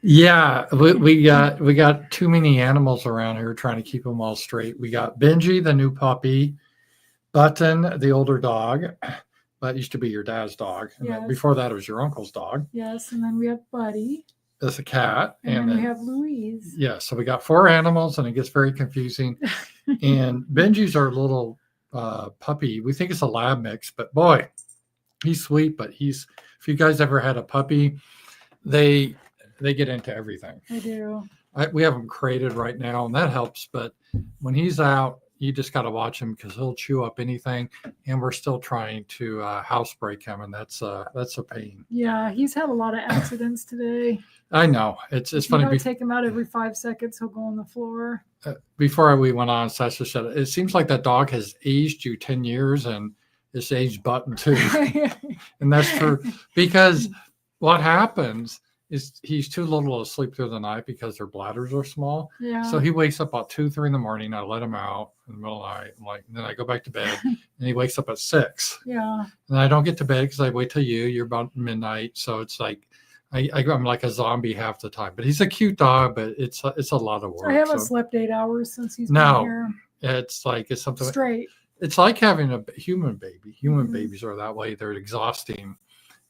Yeah, we got too many animals around here trying to keep them all straight. We got Benji, the new puppy, Button, the older dog. That used to be your dad's dog. And then before that, it was your uncle's dog. Yes, and then we have Buddy. That's a cat. And then we have Louise. Yeah, so we got 4 animals, and it gets very confusing. And Benji's our little puppy. We think it's a lab mix, but boy, he's sweet. But if you guys ever had a puppy, they get into everything. They do. We have him crated right now, and that helps. But when he's out, you just got to watch him because he'll chew up anything. And we're still trying to housebreak him, and that's a pain. Yeah, he's had a lot of accidents today. I know. It's funny. You take him out every 5 seconds. He'll go on the floor. Before we went on, Sacha said, it seems like that dog has aged you 10 years, and it's aged Button too. And that's true. Because what happens is he's too little to sleep through the night because their bladders are small. Yeah. So he wakes up about 2, 3 in the morning. I let him out in the middle of the night. And then I go back to bed, and he wakes up at 6. Yeah. And I don't get to bed because I wait till you're about midnight. So it's like I'm like a zombie half the time. But he's a cute dog, but it's a lot of work. I haven't slept 8 hours since he's been here. It's something straight. It's like having a human baby. Human babies are that way. They're exhausting.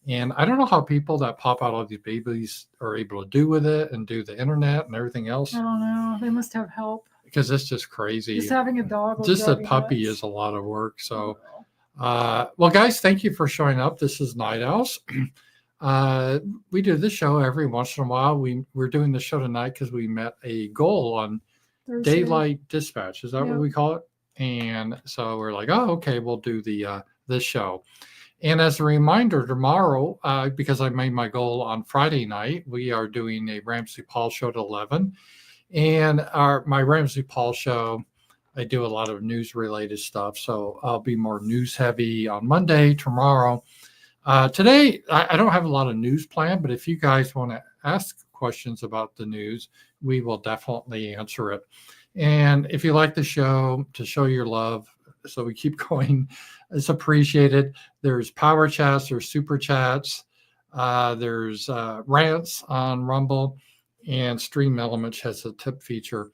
And I don't know how people that pop out of these babies are able to do with it and do the internet and everything else. I don't know. They must have help. Because it's just crazy. Just having a dog. Just a puppy is a lot of work. So, well, guys, thank you for showing up. This is Night Owls. We do this show every once in a while. We're doing the show tonight because we met a goal on Thursday. Daylight Dispatch. Is that what we call it? And so we're like, oh, okay, we'll do this show. And as a reminder, tomorrow, because I made my goal on Friday night, we are doing a Ramsey Paul show at 11. And my Ramsey Paul show, I do a lot of news-related stuff. So I'll be more news-heavy on Monday, tomorrow. Today, I don't have a lot of news planned, but if you guys want to ask questions about the news, we will definitely answer it. And if you like the show, to show your love, so we keep going, it's appreciated. There's Powerchats, there's SuperChats, there's Rants on Rumble, and Streamelements has a tip feature.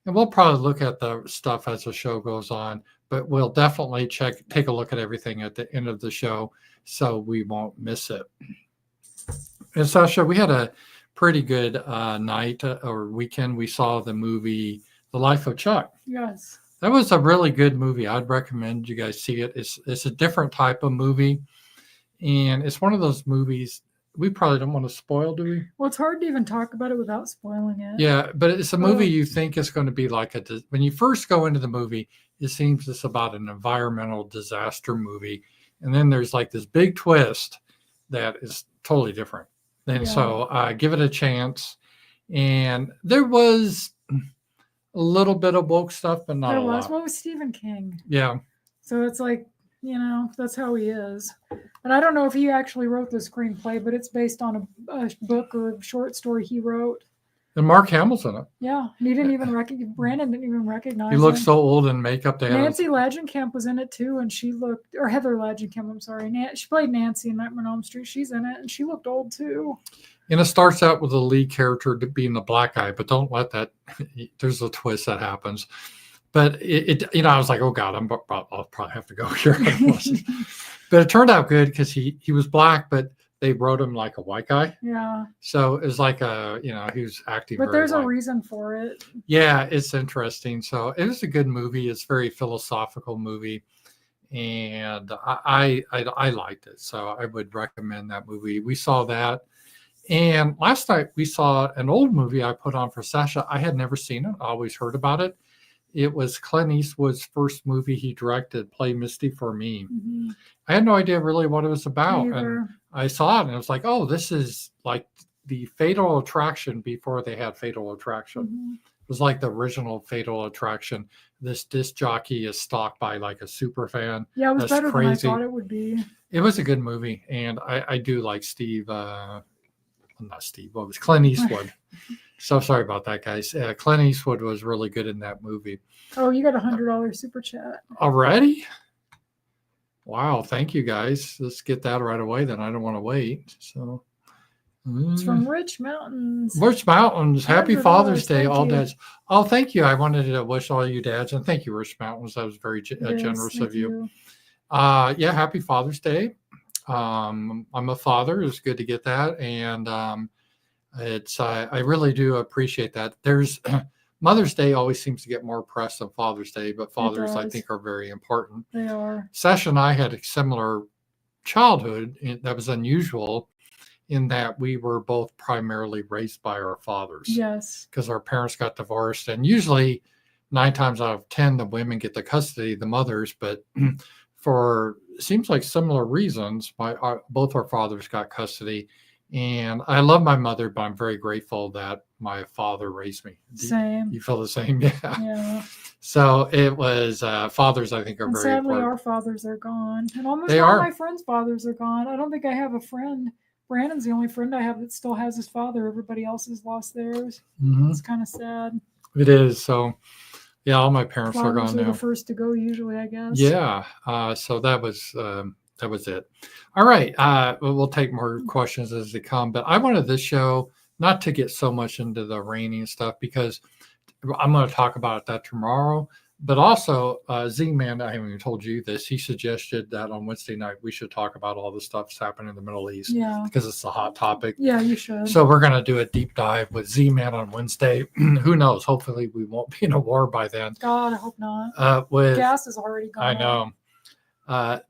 And we'll probably look at the stuff as the show goes on, but we'll definitely take a look at everything at the end of the show so we won't miss it. And Sacha, we had a pretty good night or weekend. We saw the movie The Life of Chuck. Yes. That was a really good movie. I'd recommend you guys see it. It's a different type of movie, and it's one of those movies we probably don't want to spoil, do we? Well, it's hard to even talk about it without spoiling it. Yeah, but it's a movie you think is going to be like when you first go into the movie, it seems it's about an environmental disaster movie, and then there's like this big twist that is totally different. And so give it a chance. And there was a little bit of woke stuff, but not a lot. What was Stephen King? Yeah. So it's like, that's how he is. And I don't know if he actually wrote the screenplay, but it's based on a book or a short story he wrote. And Mark Hamill's in it. Yeah. And he didn't even Brandon didn't even recognize him. He looked so old in makeup. Nancy Lagenkamp was in it too, and or Heather Lagenkamp, I'm sorry. She played Nancy in Nightmare on Elm Street. She's in it, and she looked old too. And it starts out with the lead character being the black guy, but don't let that, there's a twist that happens. But I was like, oh God, I'll probably have to go here. But it turned out good because he was black, but they wrote him like a white guy. Yeah. So it was like he was acting. But there's a reason for it. Yeah, it's interesting. So it was a good movie. It's a very philosophical movie. And I liked it. So I would recommend that movie. We saw that. And last night we saw an old movie I put on for Sacha. I had never seen it. I always heard about it. It was Clint Eastwood's first movie he directed, Play Misty for Me. Mm-hmm. I had no idea really what it was about. And I saw it and I was like, oh, this is like the Fatal Attraction before they had Fatal Attraction. Mm-hmm. It was like the original Fatal Attraction. This disc jockey is stalked by like a super fan. Yeah, it was better than I thought it would be. It was a good movie. And I do like Clint Eastwood. So sorry about that, guys. Clint Eastwood was really good in that movie. Oh, you got $100 super chat already? Wow, thank you, guys. Let's get that right away. Then I don't want to wait. So It's from Rich Mountains. Rich Mountains. Happy $100. Father's Day, Thank all you. dads. Oh, thank you. I wanted to wish all you dads, and thank you, Rich Mountains. That was very Yes, generous thank of you. Yeah, happy Father's Day. I'm a father. It's good to get that, and I really do appreciate that. There's Mother's Day always seems to get more press than Father's Day, but fathers I does. think are very important. They are. Sacha and I had a similar childhood that was unusual in that we were both primarily raised by our fathers. Yes. Because our parents got divorced, and usually 9 times out of 10 the women get the custody, the mothers, but for seems like similar reasons both our fathers got custody. And I love my mother, but I'm very grateful that my father raised me. Same. You feel the same? Yeah. Yeah. So it was fathers, I think, are And very sadly, important. our fathers are gone. And almost They all are. my friends' fathers are gone. I don't think I have a friend. Brandon's the only friend I have that still has his father. Everybody else has lost theirs. Mhm. It's kind of sad. It is. So, yeah, all my parents are Fathers gone are now. the first to go usually, I guess. Yeah. So that was it. All right. We'll take more questions as they come, but I wanted this show not to get so much into the raining stuff because I'm going to talk about that tomorrow. But also, Z-Man, I haven't even told you this. He suggested that on Wednesday night we should talk about all the stuff that's happening in the Middle East because it's a hot topic. Yeah, you should. So we're going to do a deep dive with Z-Man on Wednesday. Who knows? Hopefully, we won't be in a war by then. God, I hope not. Gas is already gone. I know.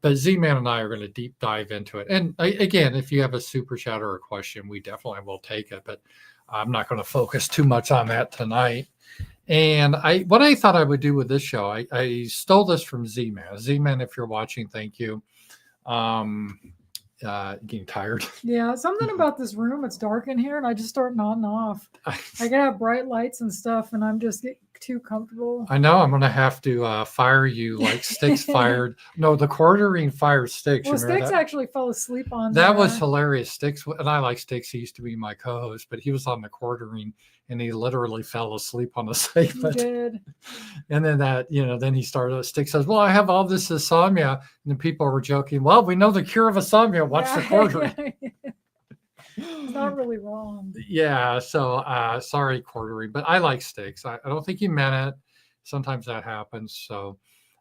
But Z-Man and I are going to deep dive into it. And again, if you have a super chat or a question, we definitely will take it. But I'm not going to focus too much on that tonight. And what I thought I would do with this show, I stole this from Z-Man. Z-Man, if you're watching, thank you. Getting tired. Yeah, something about this room. It's dark in here, and I just start nodding off. I gotta have bright lights and stuff, and I'm just getting too comfortable. I know I'm gonna have to fire you like Sticks fired. No, the quartering fired Sticks. Well, Sticks actually fell asleep on that. Was hilarious. Sticks, and I like Sticks. He used to be my co-host, but he was on the quartering, and he literally fell asleep on the segment. He did. And then then he started. Sticks says, "Well, I have all this insomnia," and then people were joking. Well, we know the cure of insomnia. Watch the quartering. It's not really wrong. Yeah, so sorry, quartering, but I like Sticks. I don't think he meant it. Sometimes that happens. So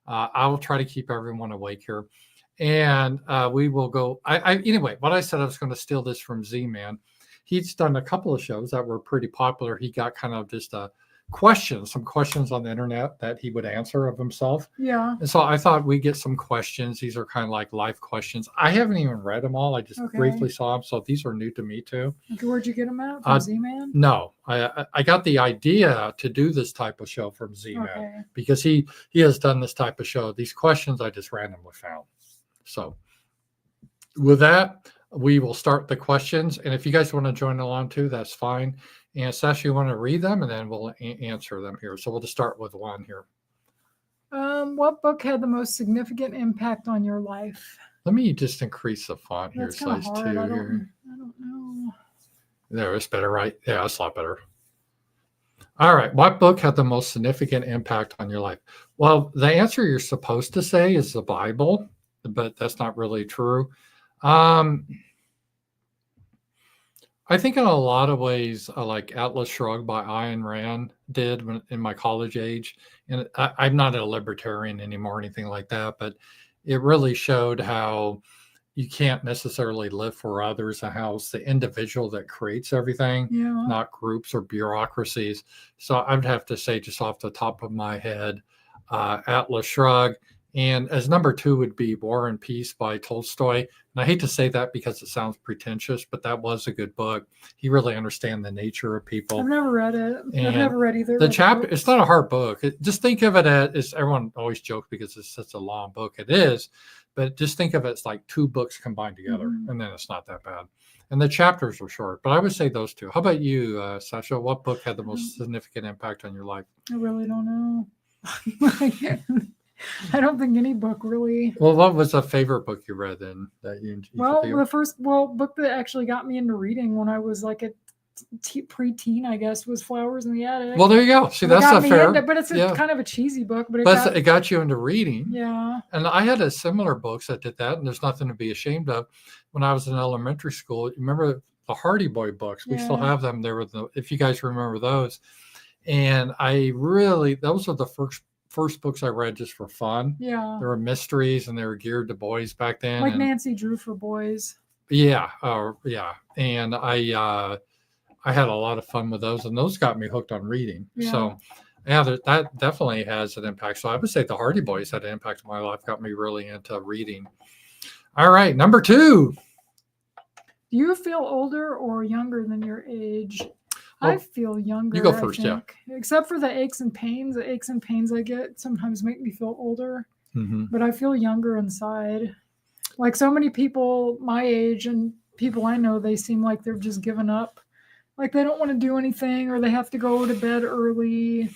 I will try to keep everyone awake here. And we will go. Anyway, what I said, I was going to steal this from Z-Man. He's done a couple of shows that were pretty popular. He got kind of just some questions on the internet that he would answer of himself. Yeah. And so I thought we'd get some questions. These are kind of like live questions. I haven't even read them all. I just briefly saw them. So these are new to me too. Okay, where'd you get them at? From Z-Man? No, I got the idea to do this type of show from Z-Man because he has done this type of show. These questions I just randomly found. So with that, we will start the questions. And if you guys want to join along too, that's fine. And Sacha, you want to read them and then we'll answer them here. So we'll just start with one here. What book had the most significant impact on your life? Let me just increase the font here. That's kind of hard. Here. I don't know. There, it's better, right? Yeah, it's a lot better. All right. What book had the most significant impact on your life? Well, the answer you're supposed to say is the Bible, but that's not really true. I think in a lot of ways, like Atlas Shrugged by Ayn Rand did in my college age. And I'm not a libertarian anymore or anything like that, but it really showed how you can't necessarily live for others and how it's the individual that creates everything, not groups or bureaucracies. So I would have to say just off the top of my head, Atlas Shrugged. And as number 2 would be War and Peace by Tolstoy. And I hate to say that because it sounds pretentious, but that was a good book. He really understands the nature of people. I've never read it. And I've never read either. The chapter, it's not a hard book. Just think of it as, everyone always jokes because it's such a long book. It is, but just think of it as like 2 books combined together, and then it's not that bad. And the chapters are short, but I would say those 2. How about you, Sacha? What book had the most significant impact on your life? I really don't know. I don't think any book really. Well, what was a favorite book you read then that you the first book that actually got me into reading when I was like a preteen, I guess, was Flowers in the Attic. Well, there you go. See, that's a fair. But it's kind of a cheesy book. But it got you into reading. Yeah. And I had a similar books that did that, and there's nothing to be ashamed of. When I was in elementary school, remember the Hardy Boy books. We still Yeah. have them. There were if you guys remember those. And those are the first books I read just for fun. Yeah. There were mysteries and they were geared to boys back then. Like and, Nancy Drew for boys. Yeah. Yeah. And I had a lot of fun with those, and those got me hooked on reading. Yeah. So yeah, that definitely has an impact. So I would say the Hardy Boys had an impact on my life, got me really into reading. All right. Number 2. Do you feel older or younger than your age? Oh, I feel younger. you go first, I think. Except for the aches and pains. The aches and pains I get sometimes make me feel older, but I feel younger inside. Like so many people my age and people I know, they seem like they're just given up. Like they don't want to do anything or they have to go to bed early.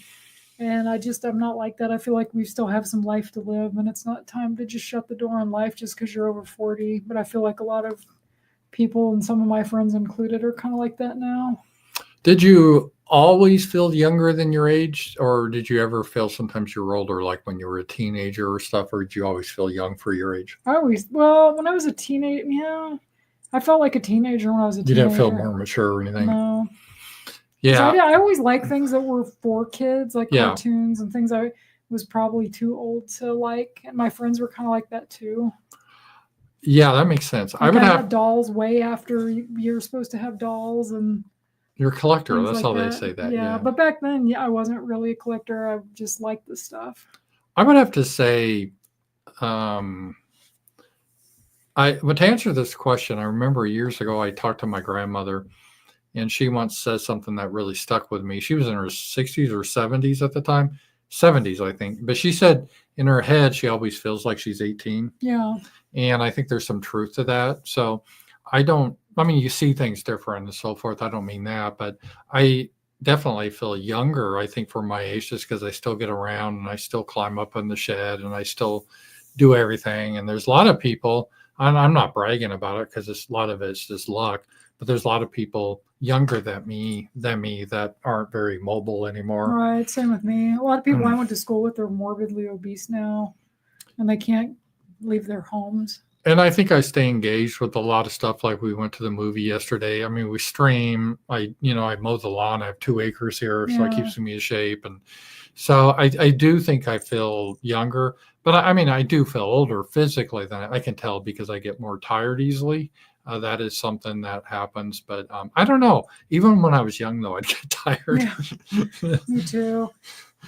And I'm not like that. I feel like we still have some life to live and it's not time to just shut the door on life just because you're over 40. But I feel like a lot of people, and some of my friends included, are kind of like that now. Did you always feel younger than your age, or did you ever feel sometimes you were older, like when you were a teenager or stuff, or did you always feel young for your age? When I was a teenager, yeah, I felt like a teenager when I was a teenager. You didn't feel more mature or anything? No. Yeah. I always liked things that were for kids, like cartoons and things I was probably too old to like. And my friends were kind of like that too. Yeah, that makes sense. Like I had dolls way after you're supposed to have dolls, and you're a collector. That's like how they say that. Yeah, but back then, I wasn't really a collector. I just liked the stuff. I would have to say, to answer this question, I remember years ago I talked to my grandmother, and she once said something that really stuck with me. She was in her 60s or 70s at the time. 70s, I think. But she said in her head, she always feels like she's 18. Yeah. And I think there's some truth to that. So you see things different and so forth. I don't mean that, but I definitely feel younger, I think, for my age, just because I still get around and I still climb up in the shed and I still do everything. And there's a lot of people, and I'm not bragging about it because a lot of it's just luck, but there's a lot of people younger than me that aren't very mobile anymore. Right. Same with me. A lot of people I went to school with are morbidly obese now, and they can't leave their homes. And I think I stay engaged with a lot of stuff. Like we went to the movie yesterday. I mean, we stream. I mow the lawn. I have 2 acres here, so it keeps me in shape. And so I do think I feel younger, but I do feel older physically than I can tell because I get more tired easily. That is something that happens, but I don't know. Even when I was young, though, I'd get tired. Yeah, me too.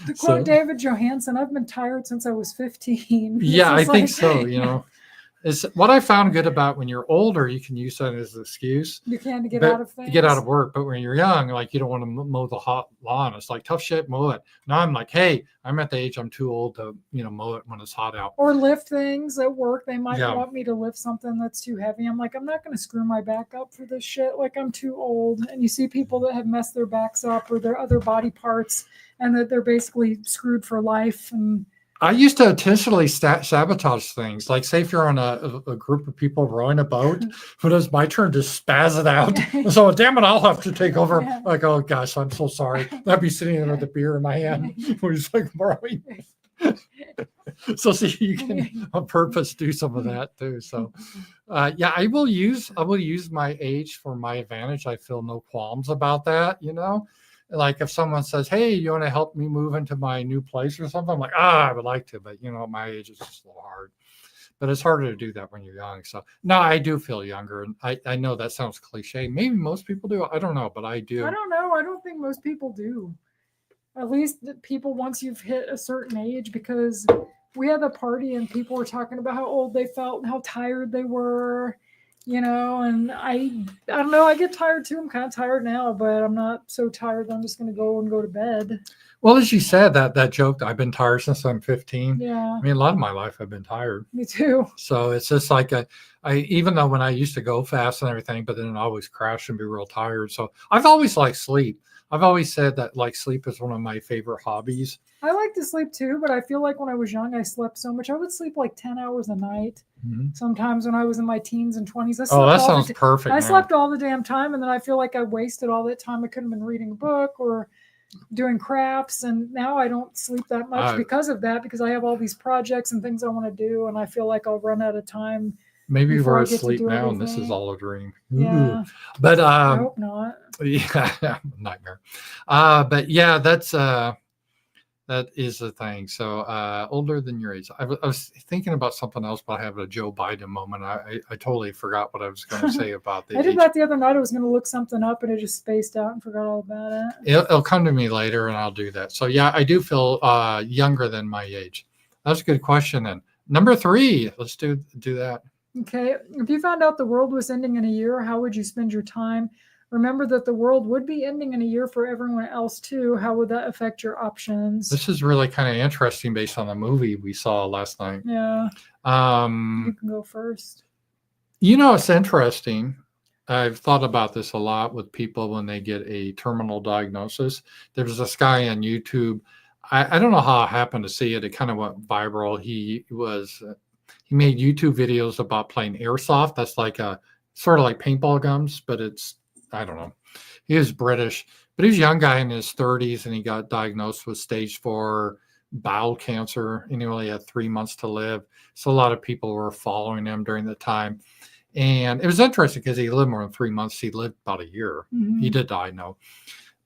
To quote David Johansen, I've been tired since I was 15. Yeah, I think so. Is what I found good about when you're older, you can use that as an excuse. You can to get out of things. To get out of work. But when you're young, like you don't want to mow the hot lawn. It's like tough shit, mow it. Now I'm like, hey, I'm at the age I'm too old to, mow it when it's hot out. Or lift things at work. They might want me to lift something that's too heavy. I'm like, I'm not going to screw my back up for this shit. Like I'm too old. And you see people that have messed their backs up or their other body parts, and that they're basically screwed for life. And I used to intentionally sabotage things. Like, say if you're on a group of people rowing a boat, when it's my turn to spaz it out. So, damn it, I'll have to take over. Yeah. Like, oh gosh, I'm so sorry. I'd be sitting there with a beer in my hand. We're just like rowing. So, see, you can on purpose do some of that too. So, I will use my age for my advantage. I feel no qualms about that. Like if someone says, hey, you want to help me move into my new place or something? I'm like, I would like to, but at my age, it's just a little hard. But it's harder to do that when you're young. So no, I do feel younger. And I know that sounds cliche. Maybe most people do. I don't know, but I do. I don't know. I don't think most people do. At least people once you've hit a certain age, because we had a party and people were talking about how old they felt and how tired they were. And I don't know. I get tired too. I'm kind of tired now, but I'm not so tired that I'm just going to go to bed. Well, as you said, that joke, I've been tired since I'm 15. Yeah. I mean, a lot of my life I've been tired. Me too. So it's just like even though when I used to go fast and everything, but then I always crash and be real tired. So I've always liked sleep. I've always said that sleep is one of my favorite hobbies. I like to sleep too, but I feel like when I was young, I slept so much. I would sleep like 10 hours a night. Mm-hmm. Sometimes when I was in my teens and 20s. That sounds perfect. I slept all the damn time, and then I feel like I wasted all that time. I could have been reading a book or doing crafts, and now I don't sleep that much because of that, because I have all these projects and things I want to do, and I feel like I'll run out of time Maybe before we're I get to asleep do now and this is everything. all a dream. Yeah. Ooh. But I hope not. yeah, nightmare. But yeah, that is the thing. So older than your age. I was thinking about something else, but I have a Joe Biden moment. I totally forgot what I was going to say about the I did age. that the other night. I was going to look something up, and I just spaced out and forgot all about it. It'll come to me later, and I'll do that. So yeah, I do feel younger than my age. That's a good question. And number 3, let's do that. Okay. If you found out the world was ending in a year, how would you spend your time? Remember that the world would be ending in a year for everyone else too. How would that affect your options? This is really kind of interesting based on the movie we saw last night. Yeah. You can go first. It's interesting. I've thought about this a lot with people when they get a terminal diagnosis. There's this guy on YouTube. I don't know how I happened to see it. It kind of went viral. He made YouTube videos about playing airsoft. That's like a sort of like paintball guns, but I don't know. He was British, but he's a young guy in his 30s, and he got diagnosed with stage 4 bowel cancer, and he only had 3 months to live. So a lot of people were following him during the time. And it was interesting because he lived more than 3 months. He lived about a year. Mm-hmm. He did die, no.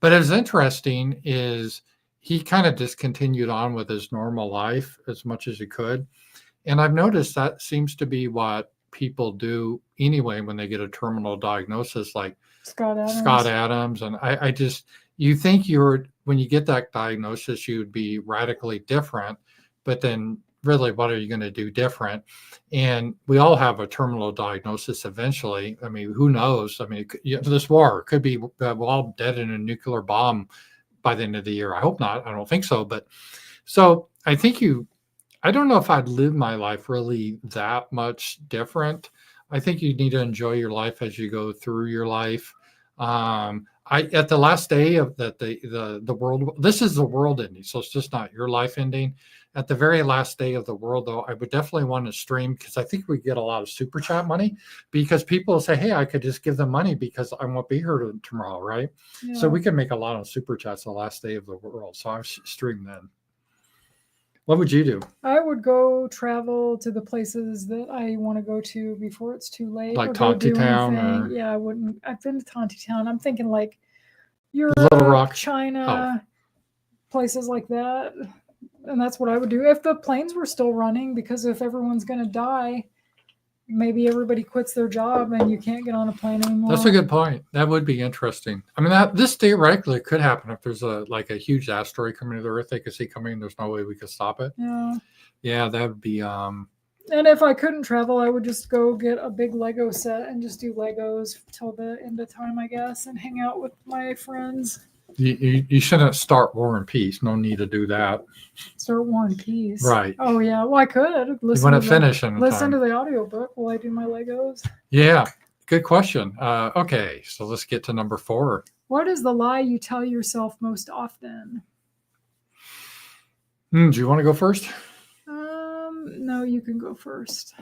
But it was interesting is he kind of just continued on with his normal life as much as he could. And I've noticed that seems to be what people do anyway when they get a terminal diagnosis, like Scott Adams. And I just, you think when you get that diagnosis, you would be radically different, but then really, what are you going to do different? And we all have a terminal diagnosis eventually. I mean, who knows? I mean, this war could be we're all dead in a nuclear bomb by the end of the year. I hope not. I don't think so. But so I think I don't know if I'd live my life really that much different. I think you need to enjoy your life as you go through your life. At the last day of the world, this is the world ending, so it's just not your life ending. At the very last day of the world, though, I would definitely want to stream, because I think we get a lot of super chat money, because people say, hey, I could just give them money because I won't be here tomorrow, right? Yeah. So we can make a lot of super chats the last day of the world. So I stream then. What would you do? I would go travel to the places that I want to go to before it's too late. Like Tontitown? Yeah, I wouldn't. I've been to Tontitown. I'm thinking like Europe, Little Rock, China, places like that. And that's what I would do if the planes were still running, because if everyone's going to die, maybe everybody quits their job and you can't get on a plane anymore. That's a good point. That would be interesting. I mean, this theoretically could happen if there's a huge asteroid coming to the Earth. They could see coming. There's no way we could stop it. Yeah, that would be. And if I couldn't travel, I would just go get a big Lego set and just do Legos till the end of time, I guess, and hang out with my friends. You shouldn't start War and Peace. No need to do that. Start War and Peace. Right. Oh, yeah. Well, I could. Listen to the audiobook while I do my Legos. Yeah. Good question. Okay. So let's get to number 4. What is the lie you tell yourself most often? Do you want to go first? No, you can go first.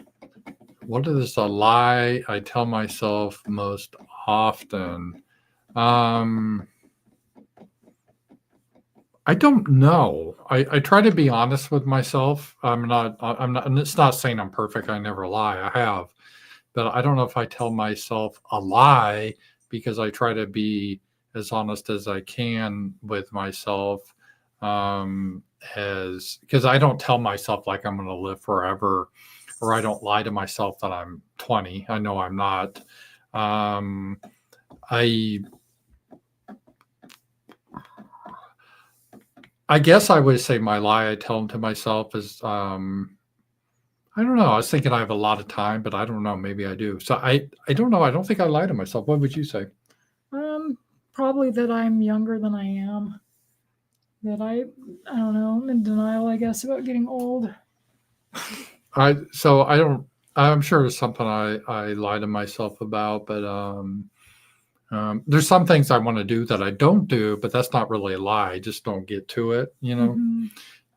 What is the lie I tell myself most often? I don't know. I try to be honest with myself. I'm not, and it's not saying I'm perfect. I never lie. I have, but I don't know if I tell myself a lie, because I try to be as honest as I can with myself. Because I don't tell myself like I'm going to live forever, or I don't lie to myself that I'm 20. I know I'm not. I guess I would say my lie I tell to myself is, I don't know. I was thinking I have a lot of time, but I don't know. Maybe I do. So I don't know. I don't think I lie to myself. What would you say? Probably that I'm younger than I am. That I don't know. I'm in denial, I guess, about getting old. I'm sure there's something I lie to myself about, but there's some things I want to do that I don't do, but that's not really a lie. I just don't get to it, you know?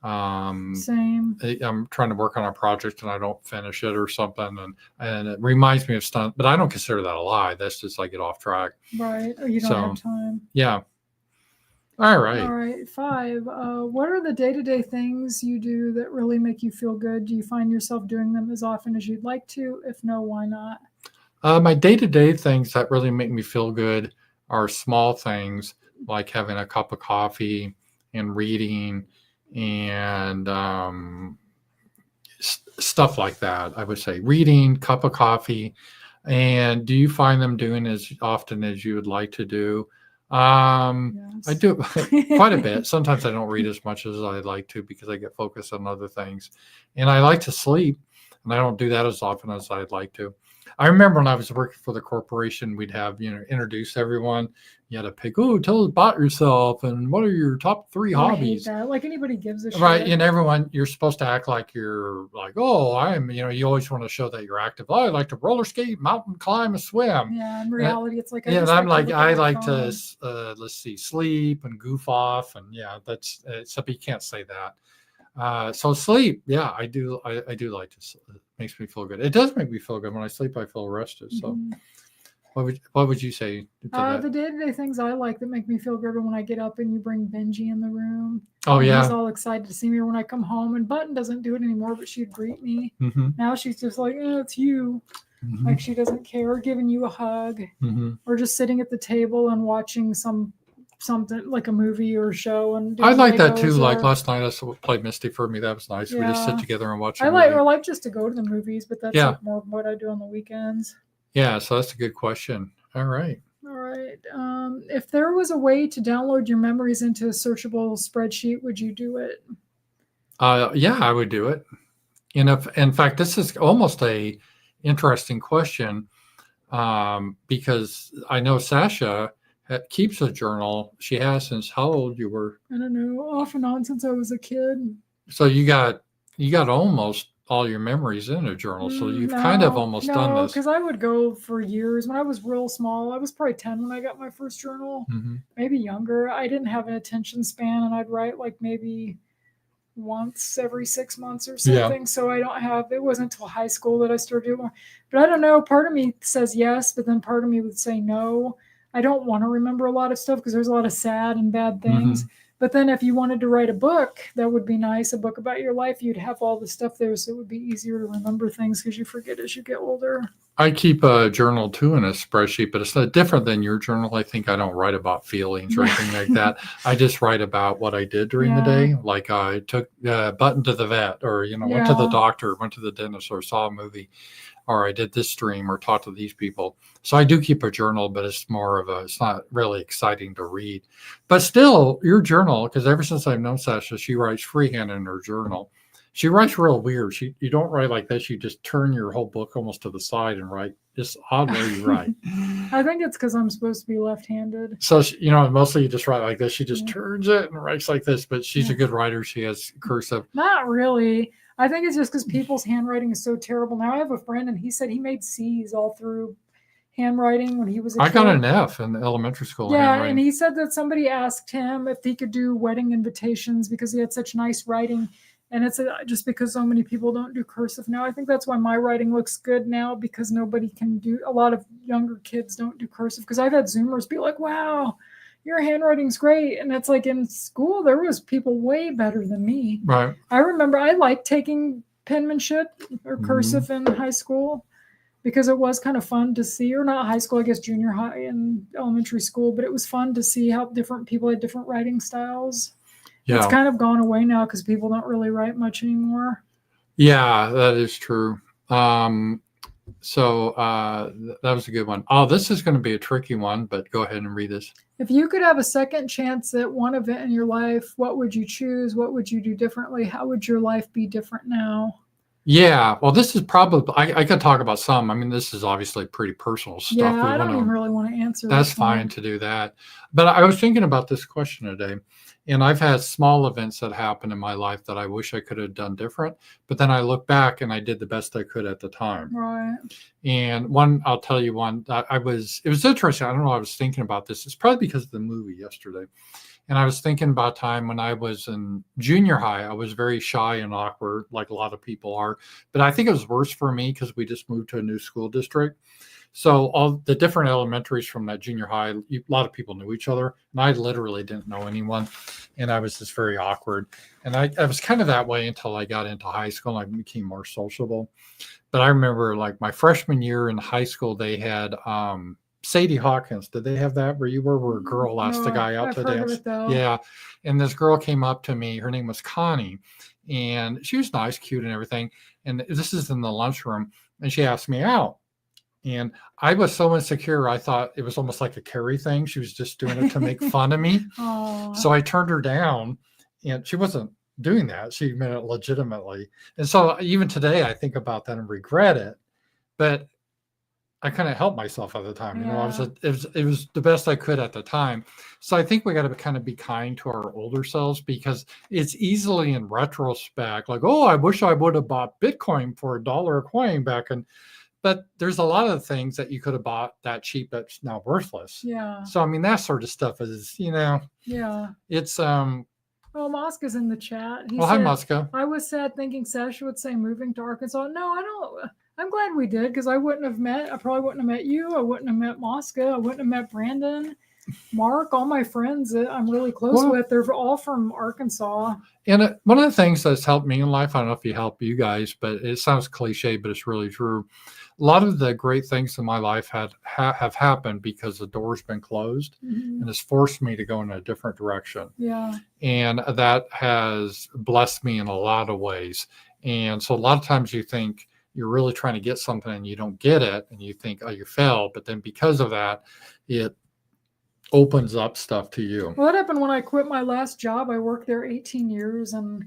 Mm-hmm. Same. I'm trying to work on a project and I don't finish it or something. And it reminds me of stuff, but I don't consider that a lie. That's just I get off track. Right. Or you don't have time. Yeah. All right. All right, 5. What are the day-to-day things you do that really make you feel good? Do you find yourself doing them as often as you'd like to? If no, why not? My day-to-day things that really make me feel good are small things like having a cup of coffee and reading and stuff like that. I would say reading, cup of coffee. And do you find them doing as often as you would like to do? I Yes. do quite a bit. Sometimes I don't read as much as I'd like to because I get focused on other things. And I like to sleep, and I don't do that as often as I'd like to. I remember when I was working for the corporation, we'd have, introduce everyone. You had to pick, tell us about yourself and what are your top 3 I hate hobbies? that. Like anybody gives a Right. shit. And everyone, you're supposed to act like you're like, you always want to show that you're active. I like to roller skate, mountain climb, and swim. Yeah, in reality, it's like Yeah, and just I'm like like, to look at I my like phone. to, let's see, sleep and goof off. And yeah, that's, except you can't say that. So sleep, yeah, I do like to, it makes me feel good. It does make me feel good. When I sleep, I feel rested. So Mhm. what would you say to that? The day-to-day things I like that make me feel good are when I get up and you bring Benji in the room. Oh, and yeah. He's all excited to see me. Or when I come home, and Button doesn't do it anymore, but she'd greet me. Mm-hmm. Now she's just like, it's you. Mm-hmm. Like she doesn't care, or giving you a hug, Mm-hmm. or just sitting at the table and watching something like a movie or a show. And I doing like that too. Legos Like or, last night, I played Misty for me. That was nice. We just sit Yeah. together and watch a I movie. like just to go to the movies, but that's Yeah. like more of what I do on the weekends. Yeah, so that's a good question. All right. All right. If there was a way to download your memories into a searchable spreadsheet, would you do it? Yeah, I would do it. And in fact, this is almost a interesting question because I know Sacha keeps a journal. She has since how old you were? I don't know, off and on since I was a kid. So you got almost all your memories in a journal. So you've kind of almost done this. because I would go for years. When I was real small, I was probably 10 when I got my first journal, maybe younger. I didn't have an attention span, and I'd write like maybe once every 6 months or something. So I don't have, it wasn't until high school that I started doing more. But I don't know, part of me says yes, but then part of me would say no. I don't want to remember a lot of stuff because there's a lot of sad and bad things. But then if you wanted to write a book, that would be nice, a book about your life, you'd have all the stuff there, so it would be easier to remember things because you forget as you get older. I keep a journal too in a spreadsheet, but it's not different than your journal. I think I don't write about feelings or anything like that. I just write about what I did during the day. Like I took Button to the vet, or went to the doctor, went to the dentist, or saw a movie, or I did this stream, or talked to these people. So I do keep a journal, but it's more of it's not really exciting to read. But still, your journal, because ever since I've known Sacha, she writes freehand in her journal. She writes real weird. You don't write like this. You just turn your whole book almost to the side and write. Just odd way you write. I think it's because I'm supposed to be left-handed. So mostly you just write like this. She just turns it and writes like this. But she's a good writer. She has cursive. Not really. I think it's just because people's handwriting is so terrible. Now I have a friend, and he said he made C's all through handwriting when he was a kid. I got an F in elementary school. Yeah, and he said that somebody asked him if he could do wedding invitations because he had such nice writing. And it's just because so many people don't do cursive now. I think that's why my writing looks good now, because nobody can do, a lot of younger kids don't do cursive. Because I've had Zoomers be like, wow, your handwriting's great. And it's like in school, there was people way better than me. Right. I remember I liked taking penmanship or cursive in high school because it was kind of fun to see, or not high school, I guess junior high and elementary school, but it was fun to see how different people had different writing styles. Yeah. It's kind of gone away now because people don't really write much anymore. Yeah, that is true. So that was a good one. Oh, this is going to be a tricky one, but go ahead and read this. If you could have a second chance at one event in your life, what would you choose? What would you do differently? How would your life be different now? Yeah, well, this is probably, I could talk about some. I mean, this is obviously pretty personal stuff. Yeah, I don't even really want to answer. That's fine to do that. But I was thinking about this question today, and I've had small events that happen in my life that I wish I could have done different. But then I look back and I did the best I could at the time. Right. And I'll tell you one, it was interesting. I don't know, I was thinking about this. It's probably because of the movie yesterday. And I was thinking about time when I was in junior high. I was very shy and awkward, like a lot of people are. But I think it was worse for me because we just moved to a new school district. So all the different elementaries from that junior high, a lot of people knew each other, and I literally didn't know anyone, and I was just very awkward. And I was kind of that way until I got into high school and I became more sociable. But I remember like my freshman year in high school, they had Sadie Hawkins. Did they have that where you were, where a girl asked the guy out I've to heard of dance? it, though. Yeah. And this girl came up to me. Her name was Connie, and she was nice, cute, and everything. And this is in the lunchroom, and she asked me out. And I was so insecure, I thought it was almost like a Carrie thing. She was just doing it to make fun of me. So I turned her down, and she wasn't doing that. She meant it legitimately. And so even today, I think about that and regret it. But I kind of helped myself at the time. You know, it was the best I could at the time. So I think we got to kind of be kind to our older selves, because it's easily in retrospect, like, oh, I wish I would have bought Bitcoin for $1 a coin back in. But there's a lot of things that you could have bought that cheap that's now worthless. Yeah. So I mean, that sort of stuff is, it's Oh, Mosca's in the chat. He hi, said, Mosca. I was sad thinking Sacha would say moving to Arkansas. No, I don't. I'm glad we did, because I probably wouldn't have met you. I wouldn't have met Mosca. I wouldn't have met Brandon, Mark, all my friends that I'm really close with. They're all from Arkansas. And one of the things that's helped me in life, I don't know if you help you guys, but it sounds cliche, but it's really true. A lot of the great things in my life have happened because the door's been closed, and it's forced me to go in a different direction. Yeah. And that has blessed me in a lot of ways. And so a lot of times you think you're really trying to get something and you don't get it, and you think, oh, you failed. But then because of that, it opens up stuff to you. Well, that happened when I quit my last job. I worked there 18 years, and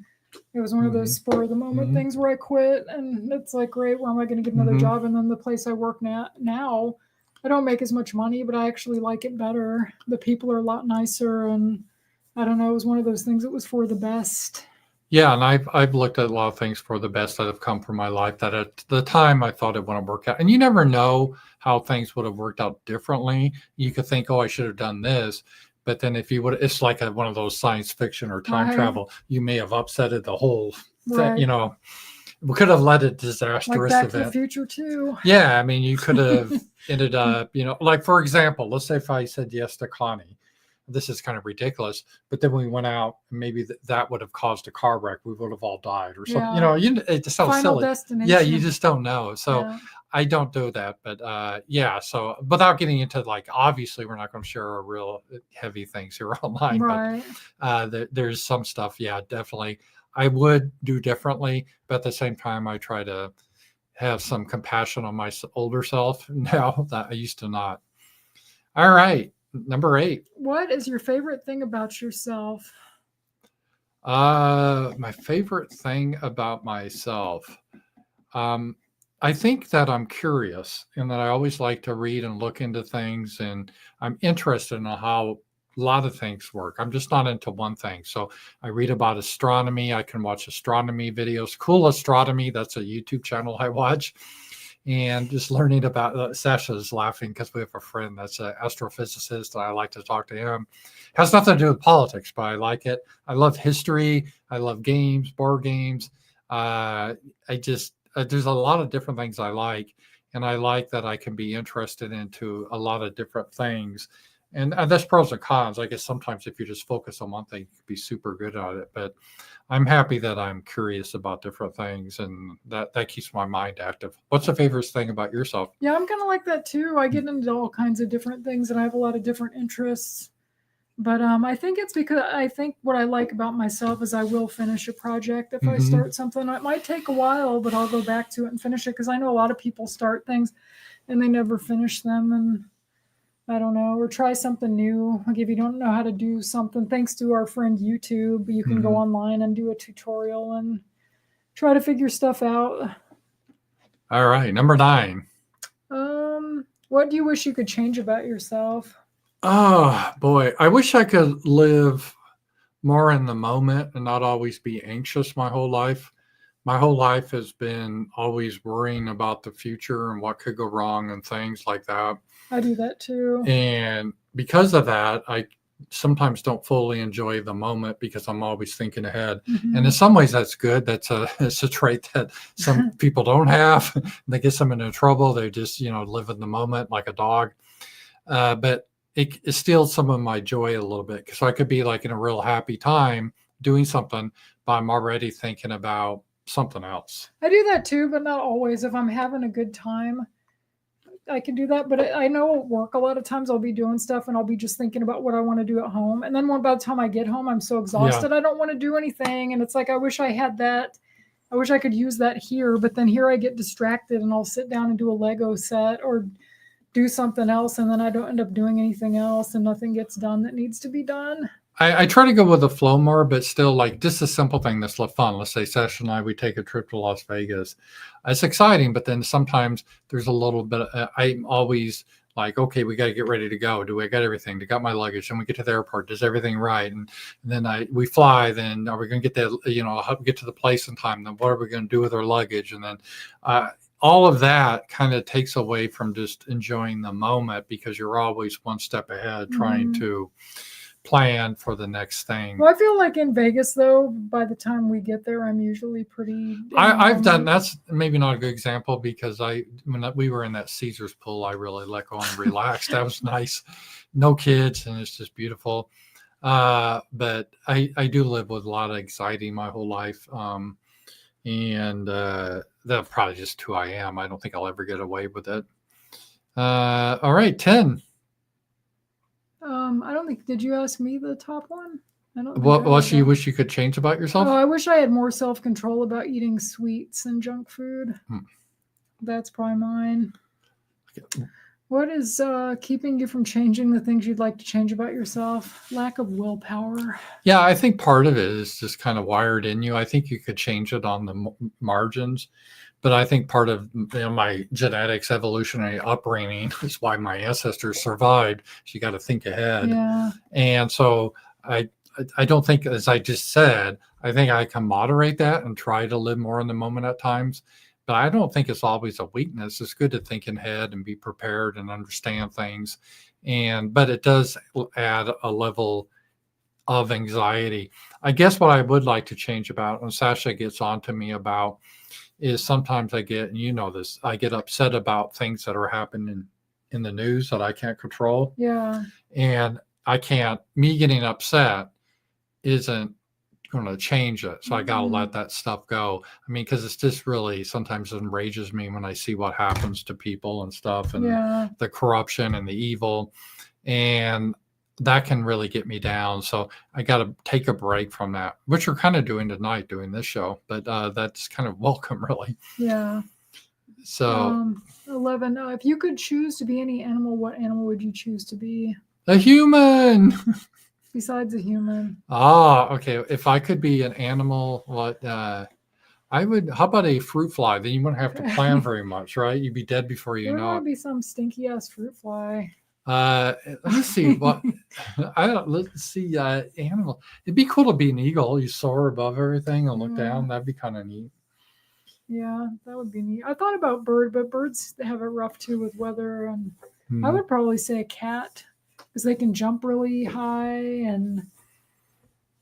it was one of those spur of the moment things where I quit, and it's like, great, where am I going to get another job? And then the place I work now, I don't make as much money, but I actually like it better. The people are a lot nicer, and I don't know, it was one of those things that was for the best. Yeah, and I've looked at a lot of things for the best that have come from my life that at the time I thought it wouldn't work out. And you never know how things would have worked out differently. You could think, oh, I should have done this. But then if you would, it's like one of those science fiction or time travel. You may have upsetted the whole thing, we could have led a disastrous like Back event. to the Future too. Yeah, I mean, you could have ended up, like, for example, let's say if I said yes to Connie. This is kind of ridiculous, but then we went out, and maybe that would have caused a car wreck. We would have all died or something. It just sounds Final silly. destination. Yeah, you just don't know. So I don't do that. But so without getting into, like, obviously we're not going to share our real heavy things here online. Right. But there's some stuff, definitely I would do differently. But at the same time, I try to have some compassion on my older self now that I used to not. All right. Number 8. What is your favorite thing about yourself? My favorite thing about myself. I think that I'm curious, and that I always like to read and look into things, and I'm interested in how a lot of things work. I'm just not into one thing. So I read about astronomy. I can watch astronomy videos. Cool Astronomy, that's a YouTube channel I watch. And just learning about Sacha's laughing because we have a friend that's an astrophysicist, and I like to talk to him. Has nothing to do with politics, but I like it. I love history. I love games, board games. There's a lot of different things I like, and I like that I can be interested into a lot of different things. And there's pros and cons. I guess sometimes if you just focus on one thing, you can be super good at it. But I'm happy that I'm curious about different things, and that keeps my mind active. What's the favorite thing about yourself? Yeah, I'm kind of like that too. I get into all kinds of different things, and I have a lot of different interests. But I think it's because I think what I like about myself is I will finish a project if I start something. It might take a while, but I'll go back to it and finish it, because I know a lot of people start things and they never finish them. And I don't know, or try something new. Like if you don't know how to do something, thanks to our friend YouTube, you can go online and do a tutorial and try to figure stuff out. All right, number 9. What do you wish you could change about yourself? Oh boy, I wish I could live more in the moment and not always be anxious my whole life. My whole life has been always worrying about the future and what could go wrong and things like that. I do that too. And because of that, I sometimes don't fully enjoy the moment because I'm always thinking ahead. And in some ways that's good. It's a trait that some people don't have. That gets them into trouble. They just, live in the moment like a dog. But it steals some of my joy a little bit. So I could be like in a real happy time doing something, but I'm already thinking about something else. I do that too, but not always. If I'm having a good time, I can do that. But I know at work a lot of times I'll be doing stuff and I'll be just thinking about what I want to do at home. And then by the time I get home, I'm so exhausted. I don't want to do anything. And it's like, I wish I had that. I wish I could use that here. But then here I get distracted and I'll sit down and do a Lego set or do something else. And then I don't end up doing anything else and nothing gets done that needs to be done. I try to go with the flow more, but still like just a simple thing that's fun. Let's say Sacha and I, we take a trip to Las Vegas. It's exciting, but then sometimes there's a little bit, I'm always like, okay, we got to get ready to go. Do I got everything? Do I got my luggage? And we get to the airport. Does everything right? And then we fly. Then are we going to get there? How to get to the place in time? Then what are we going to do with our luggage? And then all of that kind of takes away from just enjoying the moment because you're always one step ahead trying to plan for the next thing. Well, I feel like in Vegas, though, by the time we get there, I'm usually pretty. I've done that's maybe not a good example because when we were in that Caesar's pool, I really let go and relaxed. That was nice. No kids, and it's just beautiful. But I do live with a lot of anxiety my whole life. And that's probably just who I am. I don't think I'll ever get away with it. All right, 10. I don't think. Did you ask me the top one? I don't. What you wish you could change about yourself? Oh, I wish I had more self-control about eating sweets and junk food. That's probably mine. Okay. What is keeping you from changing the things you'd like to change about yourself? Lack of willpower. Yeah, I think part of it is just kind of wired in you. I think you could change it on the margins. But I think part of my genetics, evolutionary upbringing is why my ancestors survived. So you got to think ahead. Yeah. And so I don't think, as I just said, I think I can moderate that and try to live more in the moment at times. But I don't think it's always a weakness. It's good to think ahead and be prepared and understand things. But it does add a level of anxiety. I guess what I would like to change about, and Sacha gets on to me about, is sometimes I get, and this, I get upset about things that are happening in the news that I can't control. Yeah. And me getting upset isn't going to change it. So I got to let that stuff go. I mean, because it's just really sometimes enrages me when I see what happens to people and stuff and the corruption and the evil. And that can really get me down. So I got to take a break from that, which we're kind of doing tonight, doing this show, but that's kind of welcome, really. Yeah. So 11. If you could choose to be any animal, what animal would you choose to be? A human. Besides a human. Okay. If I could be an animal, what I would, how about a fruit fly? Then you wouldn't have to plan very much, right? You'd be dead before you know it. Would be some stinky ass fruit fly. Let's see what let's see animal. It'd be cool to be an eagle. You soar above everything and look down. That'd be kind of neat. Yeah, that would be neat. I thought about bird, but birds have it rough too with weather. And I would probably say a cat because they can jump really high and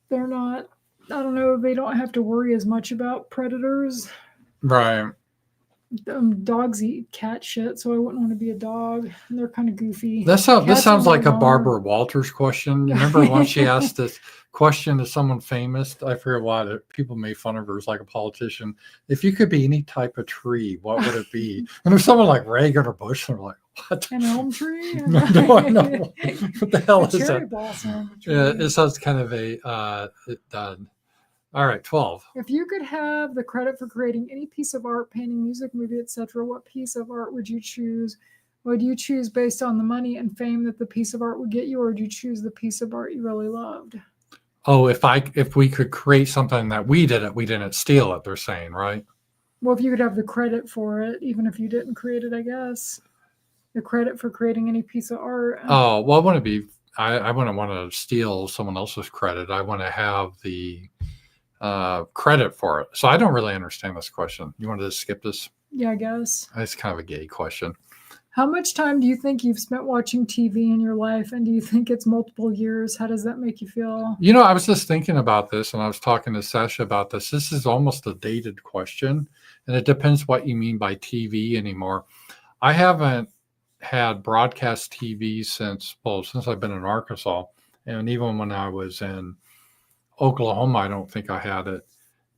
they're not. I don't know. They don't have to worry as much about predators. Right. Dogs eat cat shit, so I wouldn't want to be a dog. And they're kind of goofy. This sounds like a Barbara Walters question. Remember when she asked this question to someone famous? I forget what people made fun of her as like a politician. If you could be any type of tree, what would it be? And there's someone like Reagan or Bush, and they're like, what? An elm tree? No. What the hell is cherry that? Blossom. Yeah, it sounds kind of a all right, 12. If you could have the credit for creating any piece of art, painting, music, movie, etc., what piece of art would you choose? Would you choose based on the money and fame that the piece of art would get you, or would you choose the piece of art you really loved? Oh, if we could create something that we didn't steal it, they're saying, right? Well, if you could have the credit for it, even if you didn't create it, I guess. The credit for creating any piece of art. Oh, well, I wouldn't want to steal someone else's credit. I want to have the credit for it. So I don't really understand this question. You want to just skip this? Yeah, I guess. It's kind of a gay question. How much time do you think you've spent watching TV in your life? And do you think it's multiple years? How does that make you feel? I was just thinking about this and I was talking to Sacha about this. This is almost a dated question, and it depends what you mean by TV anymore. I haven't had broadcast TV since I've been in Arkansas. And even when I was in Oklahoma, I don't think I had it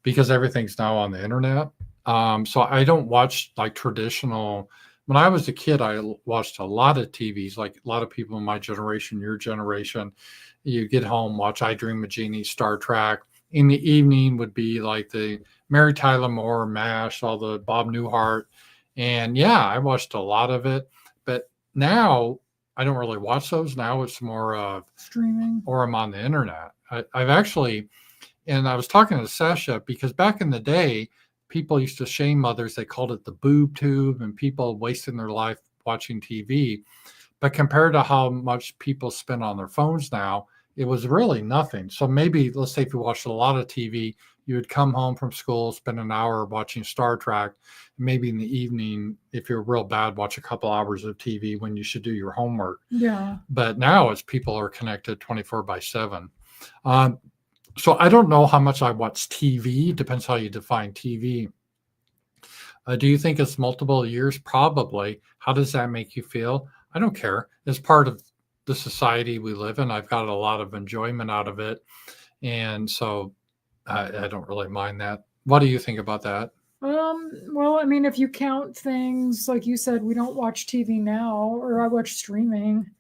because everything's now on the internet. So I don't watch like traditional. When I was a kid, I watched a lot of TVs, like a lot of people in my generation, your generation. You get home, watch I Dream of Jeannie, Star Trek. In the evening would be like the Mary Tyler Moore, MASH, all the Bob Newhart. And yeah, I watched a lot of it. But now I don't really watch those. Now it's more of streaming, or I'm on the internet. I've actually, and I was talking to Sacha because back in the day, people used to shame mothers. They called it the boob tube and people wasting their life watching TV. But compared to how much people spend on their phones now, it was really nothing. So maybe, let's say if you watched a lot of TV, you would come home from school, spend an hour watching Star Trek. Maybe in the evening, if you're real bad, watch a couple hours of TV when you should do your homework. Yeah. But now it's people are connected 24/7. So I don't know how much I watch TV. Depends how you define TV. Do you think it's multiple years? Probably. How does that make you feel? I don't care. It's part of the society we live in. I've got a lot of enjoyment out of it. And so I don't really mind that. What do you think about that? Well, I mean, if you count things, like you said, we don't watch TV now, or I watch streaming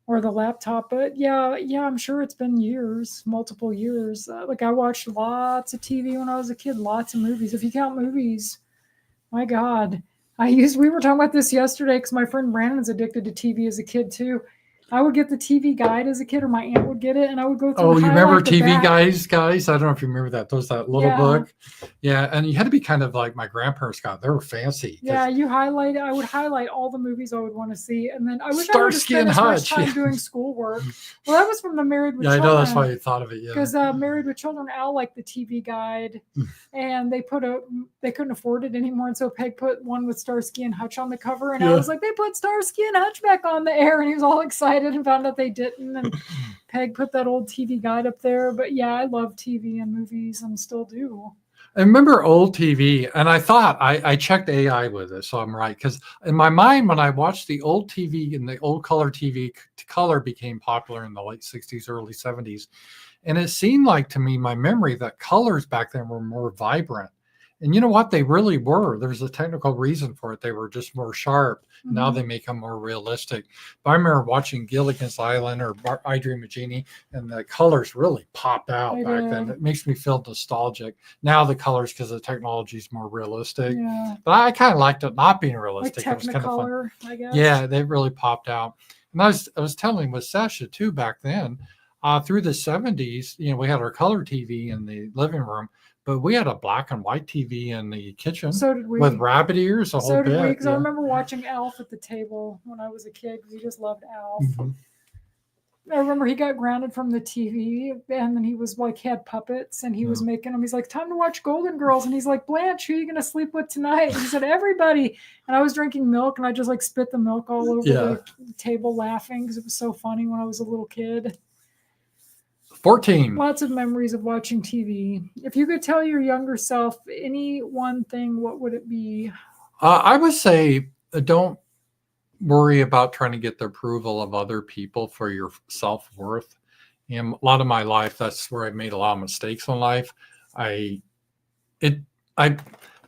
or the laptop, but yeah, I'm sure it's been years, multiple years. Like I watched lots of TV when I was a kid, lots of movies. If you count movies, my God, we were talking about this yesterday because my friend Brandon's addicted to TV as a kid too. I would get the TV guide as a kid, or my aunt would get it, and I would go through. Oh, you remember TV guys? I don't know if you remember that. There was that little book. Yeah, and you had to be kind of like my grandparents got. They were fancy. Yeah, I would highlight all the movies I would want to see, and then I wish I would have Starsky and spent as much Hutch. time doing schoolwork. Well, that was from the Married with Yeah, Children. I know that's why you thought of it. Yeah, because Married with Children, Al liked the TV guide, and they couldn't afford it anymore, and so Peg put one with Starsky and Hutch on the cover, and I was like, they put Starsky and Hutch back on the air, and he was all excited and found out they didn't, and Peg put that old TV guide up there. But yeah, I love TV and movies and still do. I remember old TV, and I thought I checked AI with it, so I'm right. Because in my mind, when I watched the old TV and the old color TV, color became popular in the late 60s, early 70s. And it seemed like to me, my memory, that colors back then were more vibrant. And you know what? They really were. There's a technical reason for it. They were just more sharp. Mm-hmm. Now they make them more realistic. But I remember watching Gilligan's Island or I Dream of Jeannie, and the colors really popped out back then. It makes me feel nostalgic. Now the colors, because the technology is more realistic. Yeah. But I kind of liked it not being realistic. Like Technicolor, it was kind of fun. I guess. Yeah, they really popped out. And I was telling with Sacha too back then, through the 70s, we had our color TV in the living room. But we had a black and white TV in the kitchen. So did we. With rabbit ears, whole bit. So did we, because I remember watching Alf at the table when I was a kid, because he just loved Alf. Mm-hmm. I remember he got grounded from the TV, and then he was like, had puppets, and he was making them. He's like, time to watch Golden Girls. And he's like, Blanche, who are you going to sleep with tonight? And he said, everybody. And I was drinking milk, and I just like spit the milk all over the table laughing, because it was so funny when I was a little kid. 14. Lots of memories of watching TV. If you could tell your younger self any one thing, what would it be? I would say don't worry about trying to get the approval of other people for your self-worth. And a lot of my life, that's where I made a lot of mistakes in life. I don't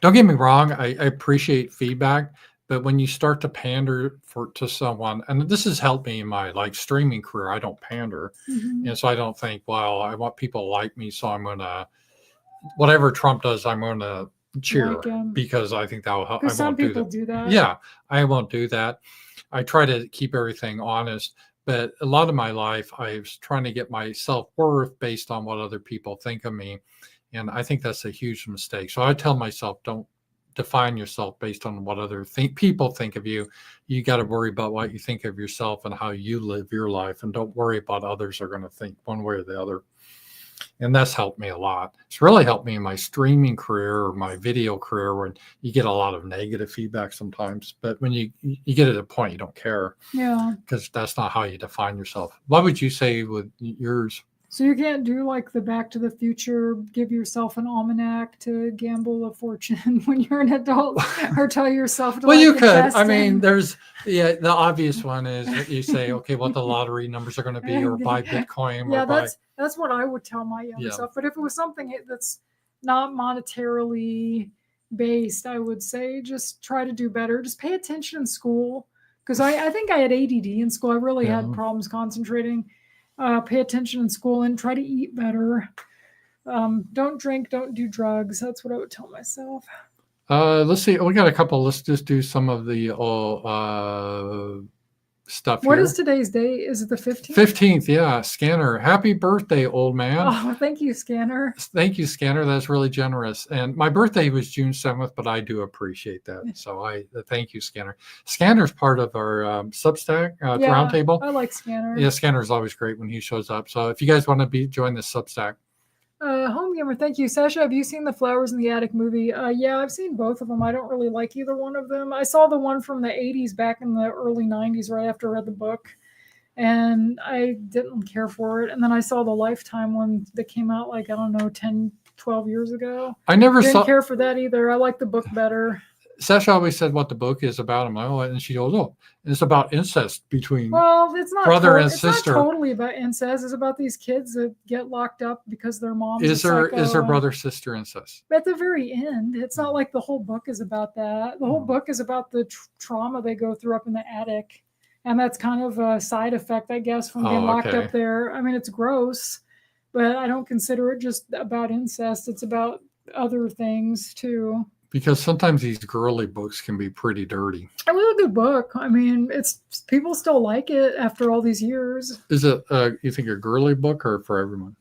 get me wrong, I appreciate feedback. But when you start to pander to someone, and this has helped me in my streaming career, I don't pander. Mm-hmm. And so I don't think, well, I want people to like me, so I'm going to, whatever Trump does, I'm going to cheer because I think that will help. Because some people do that. Yeah, I won't do that. I try to keep everything honest. But a lot of my life, I was trying to get my self-worth based on what other people think of me. And I think that's a huge mistake. So I tell myself, don't define yourself based on what other people think of you. You got to worry about what you think of yourself and how you live your life, and don't worry about others are going to think one way or the other. And that's helped me a lot. It's really helped me in my streaming career or my video career, when you get a lot of negative feedback sometimes. But when you get at a point you don't care, because that's not how you define yourself. What would you say with yours? So you can't do like the Back to the Future, give yourself an almanac to gamble a fortune when you're an adult, or tell yourself to well, like you could. invest I mean, in- there's the obvious one is that you say, okay, what the lottery numbers are going to be, or buy Bitcoin. Yeah, or buy, that's what I would tell my younger self. But if it was something that's not monetarily based, I would say just try to do better. Just pay attention in school, because I think I had ADD in school. I really had problems concentrating. Pay attention in school and try to eat better. Don't drink, don't do drugs. That's what I would tell myself. Let's see. We got a couple. Let's just do some of the stuff What here. is today's date? Is it the 15th? 15th, yeah. Scanner. Happy birthday, old man. Oh, thank you, Scanner. Thank you, Scanner. That's really generous. And my birthday was June 7th, but I do appreciate that. So I thank you, Scanner. Scanner's part of our Substack roundtable. I like Scanner. Yeah, Scanner's always great when he shows up. So if you guys want to join the Substack. Home Gamer, thank you. Sasha, have you seen the Flowers in the Attic movie? Yeah, I've seen both of them. I don't really like either one of them. I saw the one from the 80s back in the early 90s right after I read the book, and I didn't care for it. And then I saw the Lifetime one that came out like, I don't know, 10, 12 years ago. I never didn't care for that either. I like the book better. Sasha always said what the book is about. I'm like, oh, and she goes, oh, it's about incest between it's not brother and sister. It's not totally about incest. It's about these kids that get locked up because their moms is there brother sister incest at the very end. It's not like the whole book is about that. The whole book is about the trauma they go through up in the attic, and that's kind of a side effect, I guess, from being locked up there. I mean, it's gross, but I don't consider it just about incest. It's about other things too. Because sometimes these girly books can be pretty dirty. It was a good book. I mean, it's people still like it after all these years. Is it, you think, a girly book or for everyone?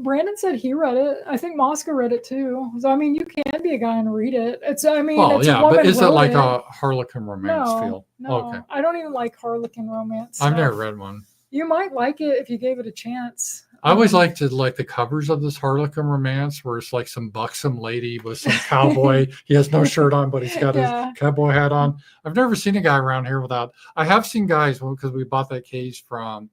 Brandon said he read it. I think Mosca read it too. So I mean, you can be a guy and read it. It's a but is it like a Harlequin romance feel? No, okay. I don't even like Harlequin romance. I've never read one. You might like it if you gave it a chance. I always like the covers of this Harlequin romance where it's like some buxom lady with some cowboy. He has no shirt on, but he's got his cowboy hat on. I've never seen a guy around here without. I have seen guys, because we bought that case for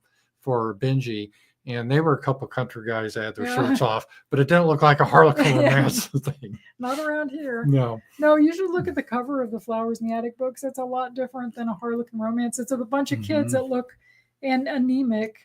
Benji, and they were a couple country guys that had their shirts off, but it didn't look like a Harlequin romance thing. Not around here. No, you should look at the cover of the Flowers in the Attic books. It's a lot different than a Harlequin romance. It's a bunch of kids that look anemic,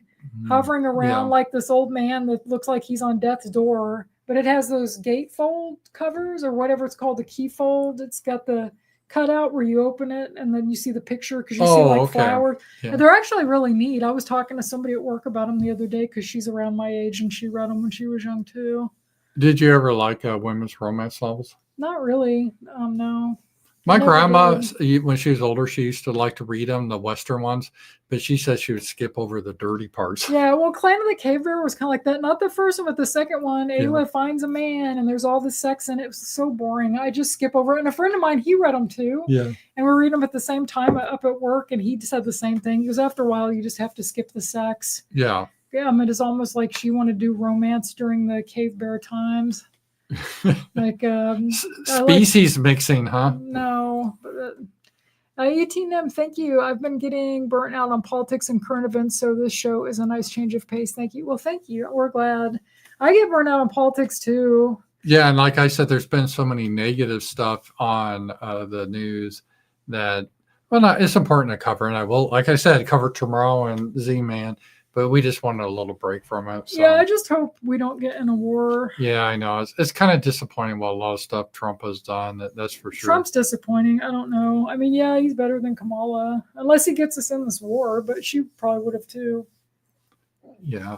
hovering around like this old man that looks like he's on death's door, but it has those gatefold covers or whatever it's called, the key fold. It's got the cutout where you open it and then you see the picture because you see flowers. Yeah. They're actually really neat. I was talking to somebody at work about them the other day because she's around my age and she read them when she was young too. Did you ever like women's romance novels? Not really. No. My grandma, when she was older, she used to like to read them, the Western ones, but she said she would skip over the dirty parts. Yeah, well, Clan of the Cave Bear was kind of like that. Not the first one, but the second one. Ayla finds a man, and there's all this sex in it. It was so boring. I just skip over it. And a friend of mine, he read them too. Yeah. And we read them at the same time up at work, and he said the same thing. He goes, after a while, you just have to skip the sex. Yeah. Yeah, I mean, it's almost like she wanted to do romance during the Cave Bear times. Like species mixing, huh? No. 18M, thank you. I've been getting burnt out on politics and current events, so this show is a nice change of pace. Thank you. Well, thank you. We're glad. I get burnt out on politics too. Yeah, and like I said, there's been so many negative stuff on the news that, it's important to cover. And I will, like I said, cover tomorrow and Z-Man. But we just wanted a little break from it. So. Yeah, I just hope we don't get in a war. Yeah, I know. It's kind of disappointing what a lot of stuff Trump has done. That's for sure. Trump's disappointing. I don't know. I mean, yeah, he's better than Kamala. Unless he gets us in this war, but she probably would have too. Yeah.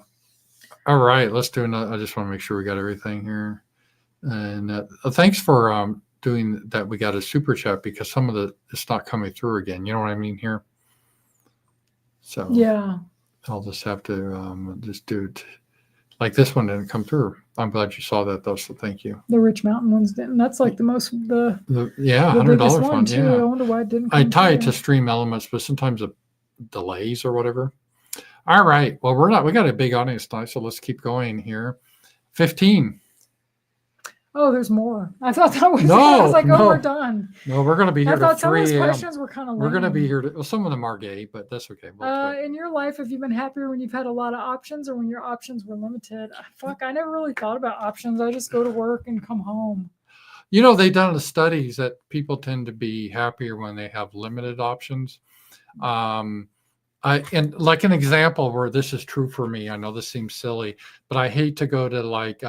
All right, let's do another. I just want to make sure we got everything here. And thanks for doing that. We got a super chat because some of it's not coming through again. You know what I mean here? So. Yeah. I'll just have to just do it. Like this one didn't come through. I'm glad you saw that though, so thank you. The Rich Mountain ones didn't. That's like the most $100 one too. Yeah. I wonder why it didn't. I tie it to Streamelements, but sometimes it delays or whatever. All right. Well, we got a big audience tonight, so let's keep going here. 15. Oh, there's more. I thought that was. No, I was like, no. oh, we're done. No, we're going to be here I to thought some of 3 those a.m. questions were kind of. We're going to be here. Well, some of them are gay, but that's okay. In your life, have you been happier when you've had a lot of options or when your options were limited? Fuck, I never really thought about options. I just go to work and come home. You know, they've done the studies that people tend to be happier when they have limited options. And like an example where this is true for me, I know this seems silly, but I hate to go to like,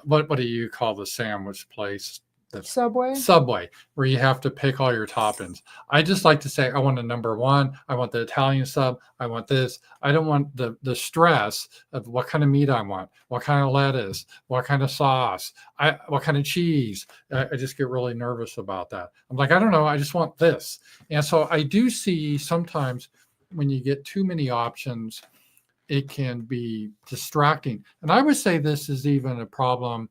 what do you call the sandwich place? Subway, where you have to pick all your toppings. I just like to say, I want a number 1. I want the Italian sub. I want this. I don't want the stress of what kind of meat I want, what kind of lettuce, what kind of sauce, what kind of cheese. I just get really nervous about that. I'm like, I don't know. I just want this. And so I do see sometimes when you get too many options, it can be distracting. And I would say this is even a problem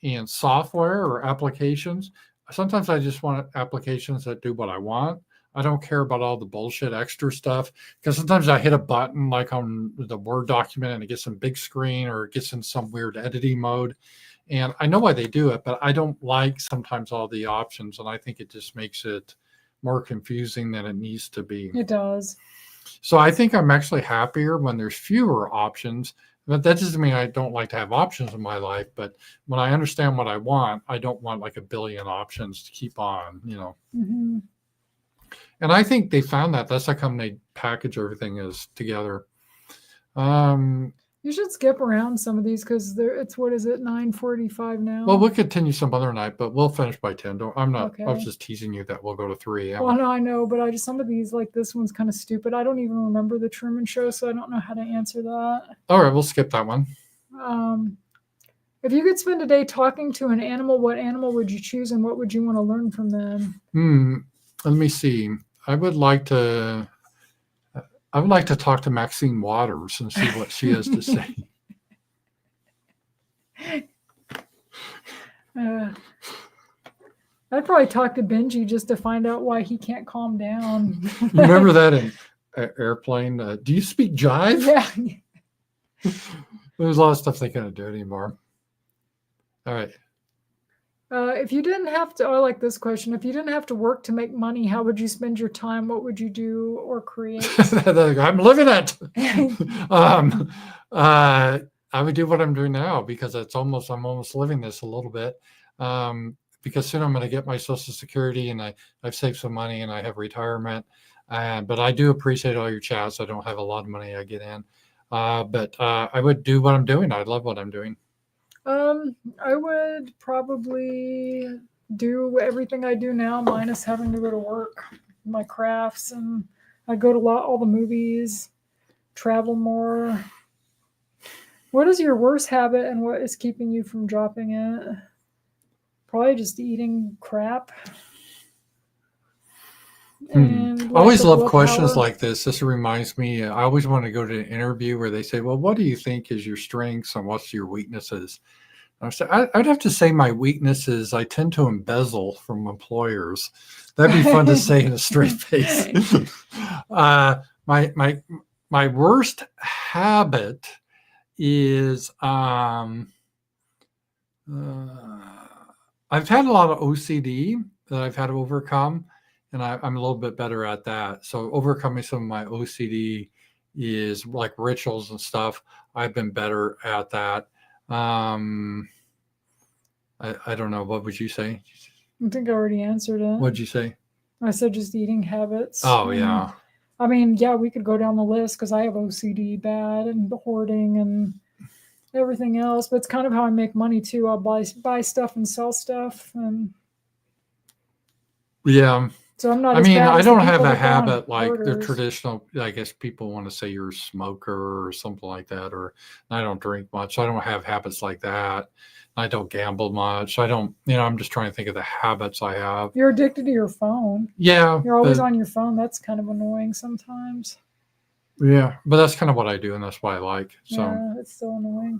in software or applications. Sometimes I just want applications that do what I want. I don't care about all the bullshit extra stuff, because sometimes I hit a button like on the Word document and it gets some big screen or it gets in some weird editing mode. And I know why they do it, but I don't like sometimes all the options. And I think it just makes it more confusing than it needs to be. It does. So I think I'm actually happier when there's fewer options. But that doesn't mean I don't like to have options in my life. But when I understand what I want, I don't want like a billion options to keep on, Mm-hmm. And I think they found that. That's like how they package everything is together. You should skip around some of these because it's, what is it, 9:45 now? Well, we'll continue some other night, but we'll finish by 10. I'm not. Okay. I was just teasing you that we'll go to 3 a.m. Well, no, I know, but some of these, like this one's kind of stupid. I don't even remember the Truman Show, so I don't know how to answer that. All right, we'll skip that one. If you could spend a day talking to an animal, what animal would you choose, and what would you want to learn from them? Let me see. I would like to talk to Maxine Waters and see what she has to say. I'd probably talk to Benji just to find out why he can't calm down. You remember that in Airplane? Do you speak jive? Yeah. There's a lot of stuff they can't do anymore. All right. If you didn't have to, I like this question. If you didn't have to work to make money, how would you spend your time? What would you do or create? I'm living it. I would do what I'm doing now because I'm almost living this a little bit. Because soon I'm going to get my Social Security and I've saved some money and I have retirement. But I do appreciate all your chats. I don't have a lot of money I get in. But I would do what I'm doing. I love what I'm doing. I would probably do everything I do now, minus having to go to work, my crafts, and I go to all the movies, travel more. What is your worst habit and what is keeping you from dropping it? Probably just eating crap. And I always love questions like this. This reminds me, I always want to go to an interview where they say, well, what do you think is your strengths and what's your weaknesses? I'd have to say my weakness is I tend to embezzle from employers. That'd be fun to say in a straight face. My worst habit is I've had a lot of OCD that I've had to overcome. And I'm a little bit better at that. So overcoming some of my OCD is like rituals and stuff. I've been better at that. I don't know. What would you say? I think I already answered it. What'd you say? I said just eating habits. Oh, yeah. I mean, yeah, we could go down the list because I have OCD bad and the hoarding and everything else. But it's kind of how I make money too. I'll buy stuff and sell stuff. And yeah. So I'm not. I mean, I don't have a habit like the traditional. I guess people want to say you're a smoker or something like that, or I don't drink much. So I don't have habits like that. I don't gamble much. I don't. I'm just trying to think of the habits I have. You're addicted to your phone. Yeah, you're always on your phone. That's kind of annoying sometimes. Yeah, but that's kind of what I do, and that's why I like. So yeah, it's so annoying.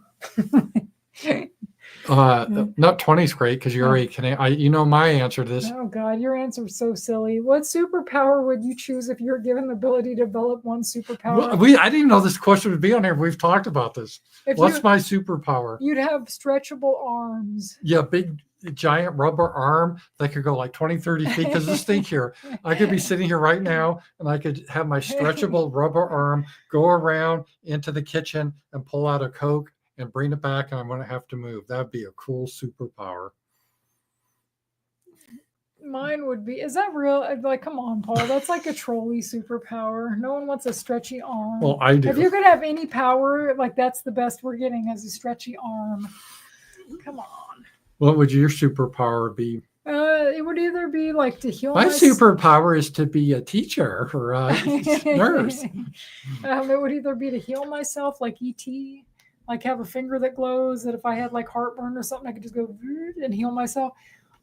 Not 20 is great because you already can. You know my answer to this. Oh God, your answer is so silly. What superpower would you choose if you were given the ability to develop one superpower? I didn't even know this question would be on here. We've talked about this. What's my superpower? You'd have stretchable arms. Yeah, big giant rubber arm that could go like 20, 30 feet. Because just think here, I could be sitting here right now and I could have my stretchable rubber arm go around into the kitchen and pull out a Coke and bring it back, and I wouldn't have to move. That'd be a cool superpower. Mine would be, is that real? I'd be like, come on, Paul. That's like a trolley superpower. No one wants a stretchy arm. Well, I do. If you could have any power, like that's the best we're getting as a stretchy arm. Come on. What would your superpower be? It would either be like to heal. My superpower is to be a teacher or a nurse. It would either be to heal myself, like E.T., like have a finger that glows, that if I had like heartburn or something, I could just go and heal myself.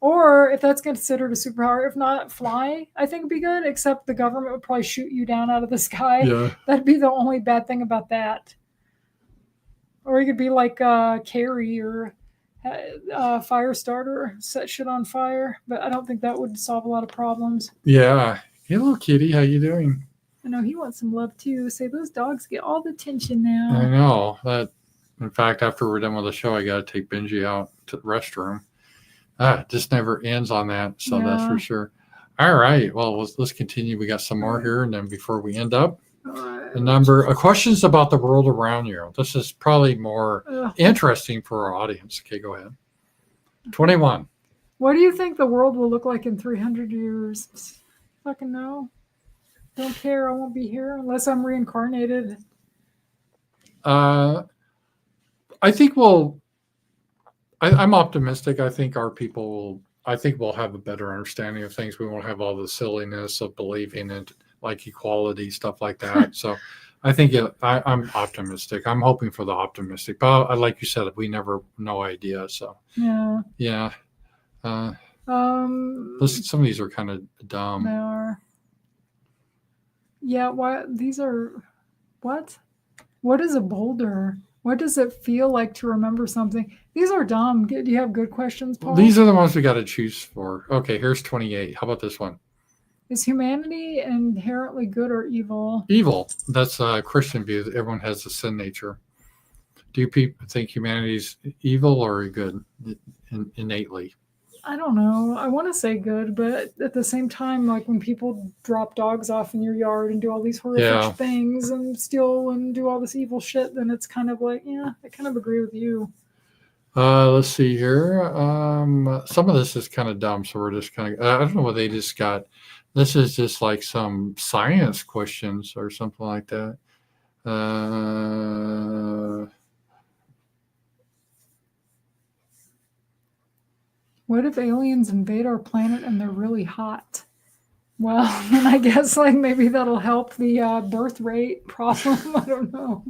Or if that's considered a superpower, if not, fly, I think would be good, except the government would probably shoot you down out of the sky. Yeah. That'd be the only bad thing about that. Or you could be like Carrie or fire starter, set shit on fire. But I don't think that would solve a lot of problems. Yeah. Hello, kitty. How you doing? I know he wants some love too. Say those dogs get all the attention now. I know that. In fact, after we're done with the show, I got to take Benji out to the restroom. It just never ends on that. So that's for sure. All right. Well, let's continue. We got some more here. And then before we end up, the number of questions about the world around you. This is probably more interesting for our audience. Okay, go ahead. 21. What do you think the world will look like in 300 years? Fucking no. Don't care. I won't be here unless I'm reincarnated. I think I'm optimistic. I think our people we'll have a better understanding of things. We won't have all the silliness of believing in like equality, stuff like that. So I think I'm optimistic. I'm hoping for the optimistic. But like you said, we never no idea. So yeah. Some of these are kind of dumb. They are. Yeah. Why these are? What? What is a boulder? What does it feel like to remember something? These are dumb. Do you have good questions, Paul? These are the ones we got to choose for. Okay, here's 28. How about this one? Is humanity inherently good or evil? Evil. That's a Christian view. That everyone has a sin nature. Do you people think humanity's evil or good innately? I don't know. I want to say good, but at the same time, like when people drop dogs off in your yard and do all these horrific things and steal and do all this evil shit, then it's kind of like, yeah, I kind of agree with you. Let's see here. Some of this is kind of dumb, so we're just kind of, I don't know what they just got. This is just like some science questions or something like that. What if aliens invade our planet and they're really hot? Well, then I guess like maybe that'll help the birth rate problem. I don't know.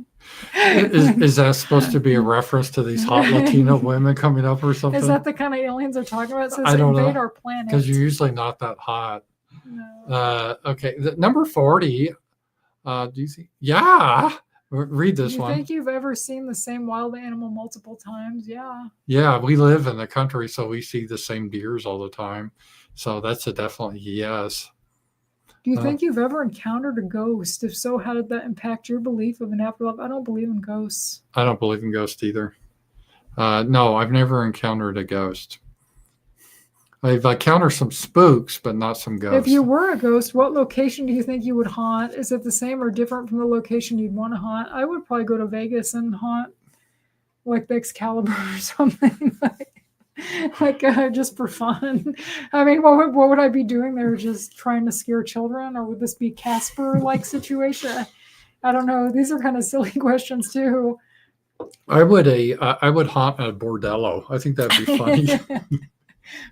Is that supposed to be a reference to these hot Latino women coming up or something? Is that the kind of aliens they're talking about? It says I don't invade know, our planet. because you're usually not that hot. No. Okay, number 40. Do you see? Yeah. Read this one. You think you've ever seen the same wild animal multiple times? Yeah. Yeah, we live in the country, so we see the same deers all the time. So that's a definitely yes. Do you think you've ever encountered a ghost? If so, how did that impact your belief of an afterlife? I don't believe in ghosts. I don't believe in ghosts either. No, I've never encountered a ghost. I've encountered some spooks, but not some ghosts. If you were a ghost, what location do you think you would haunt? Is it the same or different from the location you'd want to haunt? I would probably go to Vegas and haunt like the Excalibur or something like just for fun. I mean, what would I be doing there? Just trying to scare children, or would this be Casper-like situation? I don't know. These are kind of silly questions too. I would haunt a bordello. I think that'd be funny.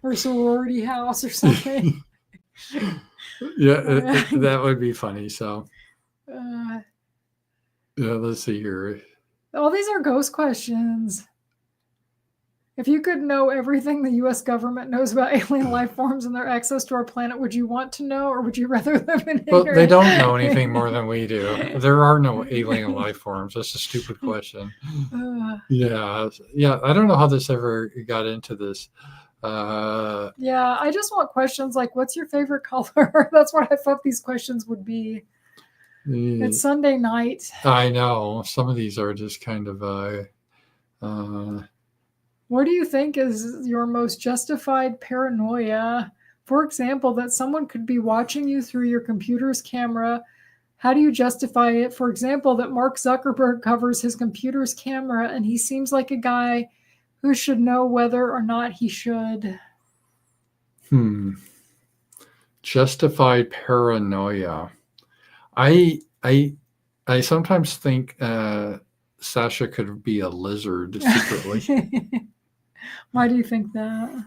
Or sorority house or something. Yeah, that would be funny. So, let's see here. Oh, these are ghost questions. If you could know everything the U.S. government knows about alien life forms and their access to our planet, would you want to know, or would you rather live in Well, they ignorance? don't know anything more than we do. There are no alien life forms. That's a stupid question. Yeah. I don't know how this ever got into this. Yeah, I just want questions like, what's your favorite color? That's what I thought these questions would be. It's Sunday night. I know. Some of these are just kind of... what do you think is your most justified paranoia? For example, that someone could be watching you through your computer's camera. How do you justify it? For example, that Mark Zuckerberg covers his computer's camera and he seems like a guy who should know whether or not he should. Justified paranoia. I sometimes think Sacha could be a lizard secretly. Why do you think that?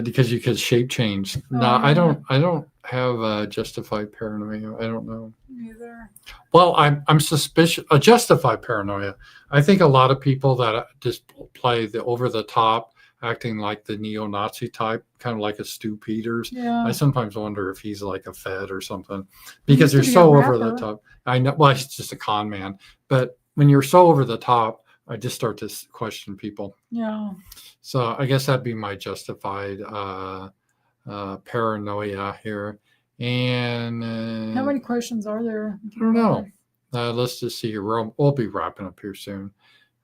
Because you could shape change. No, yeah. I don't have justified paranoia. I don't know. Neither. Well, I'm suspicious. Justified paranoia. I think a lot of people that just play the over the top, acting like the neo-Nazi type, kind of like a Stu Peters. Yeah. I sometimes wonder if he's like a Fed or something, because you're so over the top. I know. Well, he's just a con man. But when you're so over the top, I just start to question people. Yeah. So I guess that'd be my justified paranoia here. And how many questions are there? I don't know. Let's just see here. We'll be wrapping up here soon.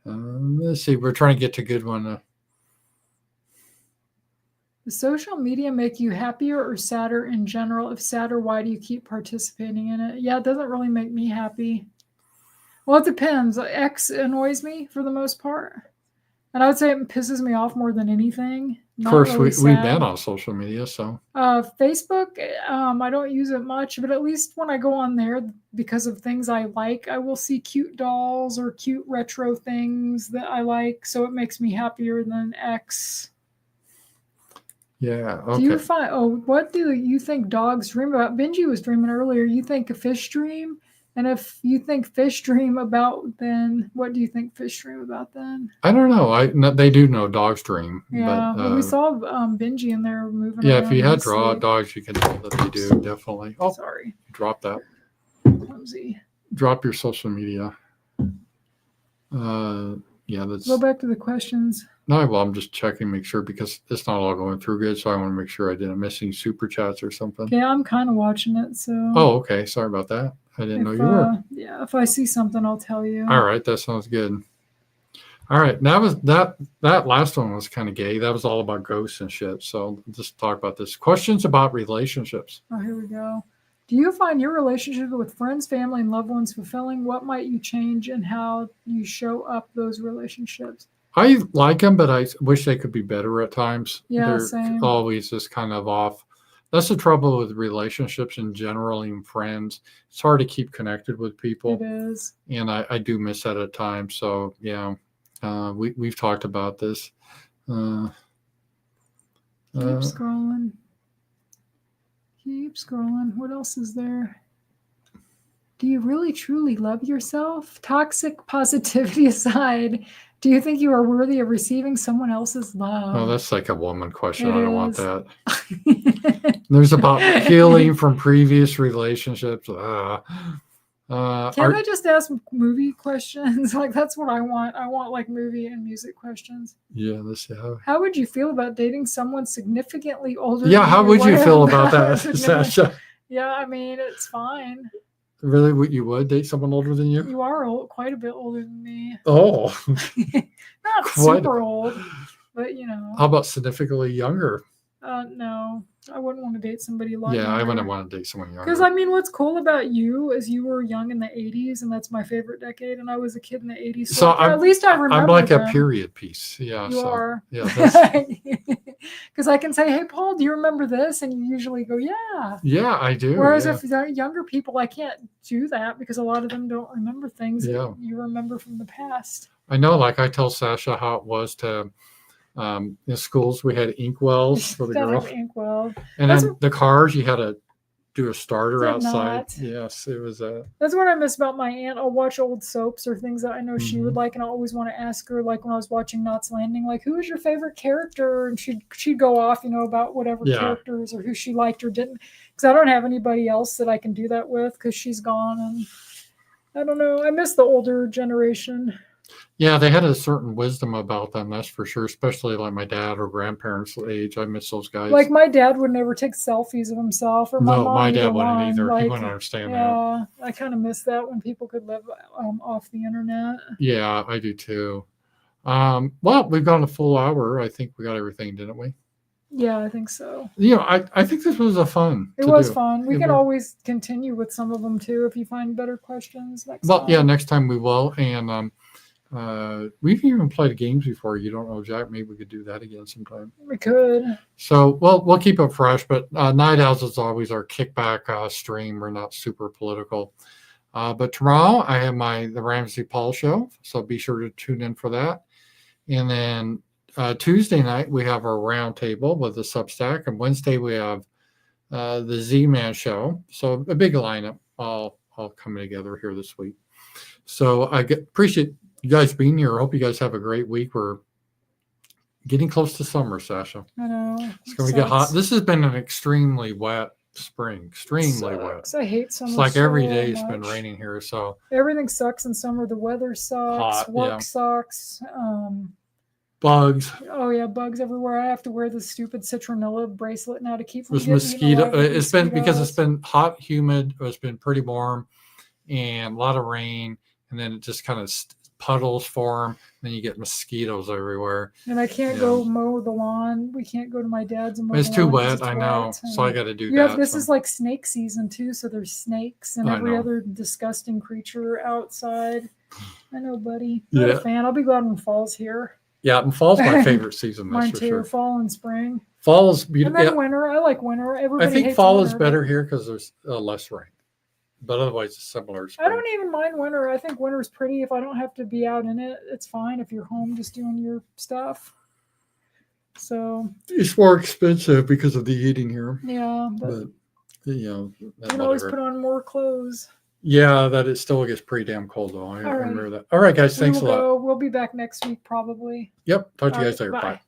Let's see. We're trying to get to a good one. Does social media make you happier or sadder in general? If sadder, why do you keep participating in it? Yeah, it doesn't really make me happy. Well, it depends. X annoys me for the most part. And I would say it pisses me off more than anything. Of course, really we've been on social media, so. Facebook, I don't use it much, but at least when I go on there, because of things I like, I will see cute dolls or cute retro things that I like. So it makes me happier than X. Yeah, okay. Do you find, what do you think dogs dream about? Benji was dreaming earlier. You think a fish dream? And if you think fish dream about, then what do you think fish dream about then? I don't know. They do know dogs dream. Yeah, but, we saw Benji in there moving. Yeah, if you had dogs, you can tell that they do, definitely. Oh, sorry. Drop that. Clumsy. Drop your social media. Yeah, that's. Go back to the questions. No, well, I'm just checking, make sure, because it's not all going through good. So I want to make sure I didn't miss any super chats or something. Yeah, I'm kind of watching it. So. Oh, okay. Sorry about that. I didn't know you were. Yeah, if I see something, I'll tell you. All right, that sounds good. All right, that last one was kind of gay. That was all about ghosts and shit. So just talk about this. Questions about relationships. Oh, here we go. Do you find your relationship with friends, family, and loved ones fulfilling? What might you change and how you show up those relationships? I like them, but I wish they could be better at times. Yeah, They're same. Always just kind of off. That's the trouble with relationships in general, even friends. It's hard to keep connected with people. It is. And I do miss that at times. So, yeah, we've talked about this. Keep scrolling. Keep scrolling. What else is there? Do you really, truly love yourself? Toxic positivity aside, do you think you are worthy of receiving someone else's love? Oh, that's like a woman question. I don't want that. There's about healing from previous relationships. Can I just ask movie questions? Like, that's what I want. I want like movie and music questions. Yeah, let's see. How would you feel about dating someone significantly older? Yeah, how would you feel about that, Sacha? Yeah, I mean, it's fine. Really, you would date someone older than you? You are quite a bit older than me. Oh. Not super old, but you know. How about significantly younger? No, I wouldn't want to date somebody like. Yeah, I wouldn't want to date someone younger. Because I mean, what's cool about you is you were young in the '80s, and that's my favorite decade. And I was a kid in the '80s, so at least I remember. I'm like a period piece. Yeah, you are. Yeah, because I can say, "Hey, Paul, do you remember this?" And you usually go, "Yeah." Yeah, I do. Whereas if they're younger people, I can't do that because a lot of them don't remember things that you remember from the past. I know. Like I tell Sacha how it was to. In schools, we had inkwells for the girls. Inkwell. And then the cars, you had a do a starter Did outside. not. Yes, it was a. That's what I miss about my aunt. I'll watch old soaps or things that I know she would like, and I always want to ask her, like when I was watching Knots Landing, like who is your favorite character, and she'd go off, about whatever characters or who she liked or didn't, because I don't have anybody else that I can do that with because she's gone, and I don't know. I miss the older generation. Yeah, they had a certain wisdom about them, that's for sure, especially like my dad or grandparents' age. I miss those guys. Like my dad would never take selfies of himself, or my mom. My dad either wouldn't one. either. Like, He wouldn't understand that. Yeah, I kind of miss that when people could live off the internet. Yeah, I do too. Well, we've gone a full hour. I think we got everything, didn't we? Yeah, I think so. I think this was fun. It was fun. We can always continue with some of them too if you find better questions next time. Yeah, next time we will. And we've even played games before. You don't know, Jack. Maybe we could do that again sometime. We could. So, we'll keep it fresh. But Night Owls is always our kickback stream. We're not super political. But tomorrow I have the Ramsey Paul show. So be sure to tune in for that. And then Tuesday night, we have our roundtable with the Substack. And Wednesday, we have the Z-Man show. So a big lineup all coming together here this week. So I appreciate you guys being here. I hope you guys have a great week. We're getting close to summer, Sacha. I know. It's going to get hot. This has been an extremely wet spring. Extremely wet. I hate summer. It's like every day it's been raining here. So everything sucks in summer. The weather sucks. Work sucks. Bugs. Oh yeah, bugs everywhere. I have to wear the stupid citronella bracelet now to keep from getting mosquito. It's been because it's been hot, humid. It's been pretty warm, and a lot of rain, and then it just kind of puddles form. Then you get mosquitoes everywhere. And I can't go mow the lawn. We can't go to my dad's and mow the lawn. It's too wet. I know. So I got to do that. This is like snake season too. So there's snakes and every other disgusting creature outside. I know, buddy. Not a fan. I'll be glad when fall's here. Yeah, and fall's my favorite season. That's Mine too. Sure. Fall and spring. Fall is beautiful. And then winter. I like winter. Everybody I think fall is better here because there's less rain. But otherwise, it's similar. I don't even mind winter. I think winter is pretty. If I don't have to be out in it, it's fine. If you're home just doing your stuff. So it's more expensive because of the heating here. Yeah, but you can always put on more clothes. Yeah, it still gets pretty damn cold though. I remember that. All right, guys. Thanks a lot. We'll be back next week probably. Yep. Talk to you guys later. Bye.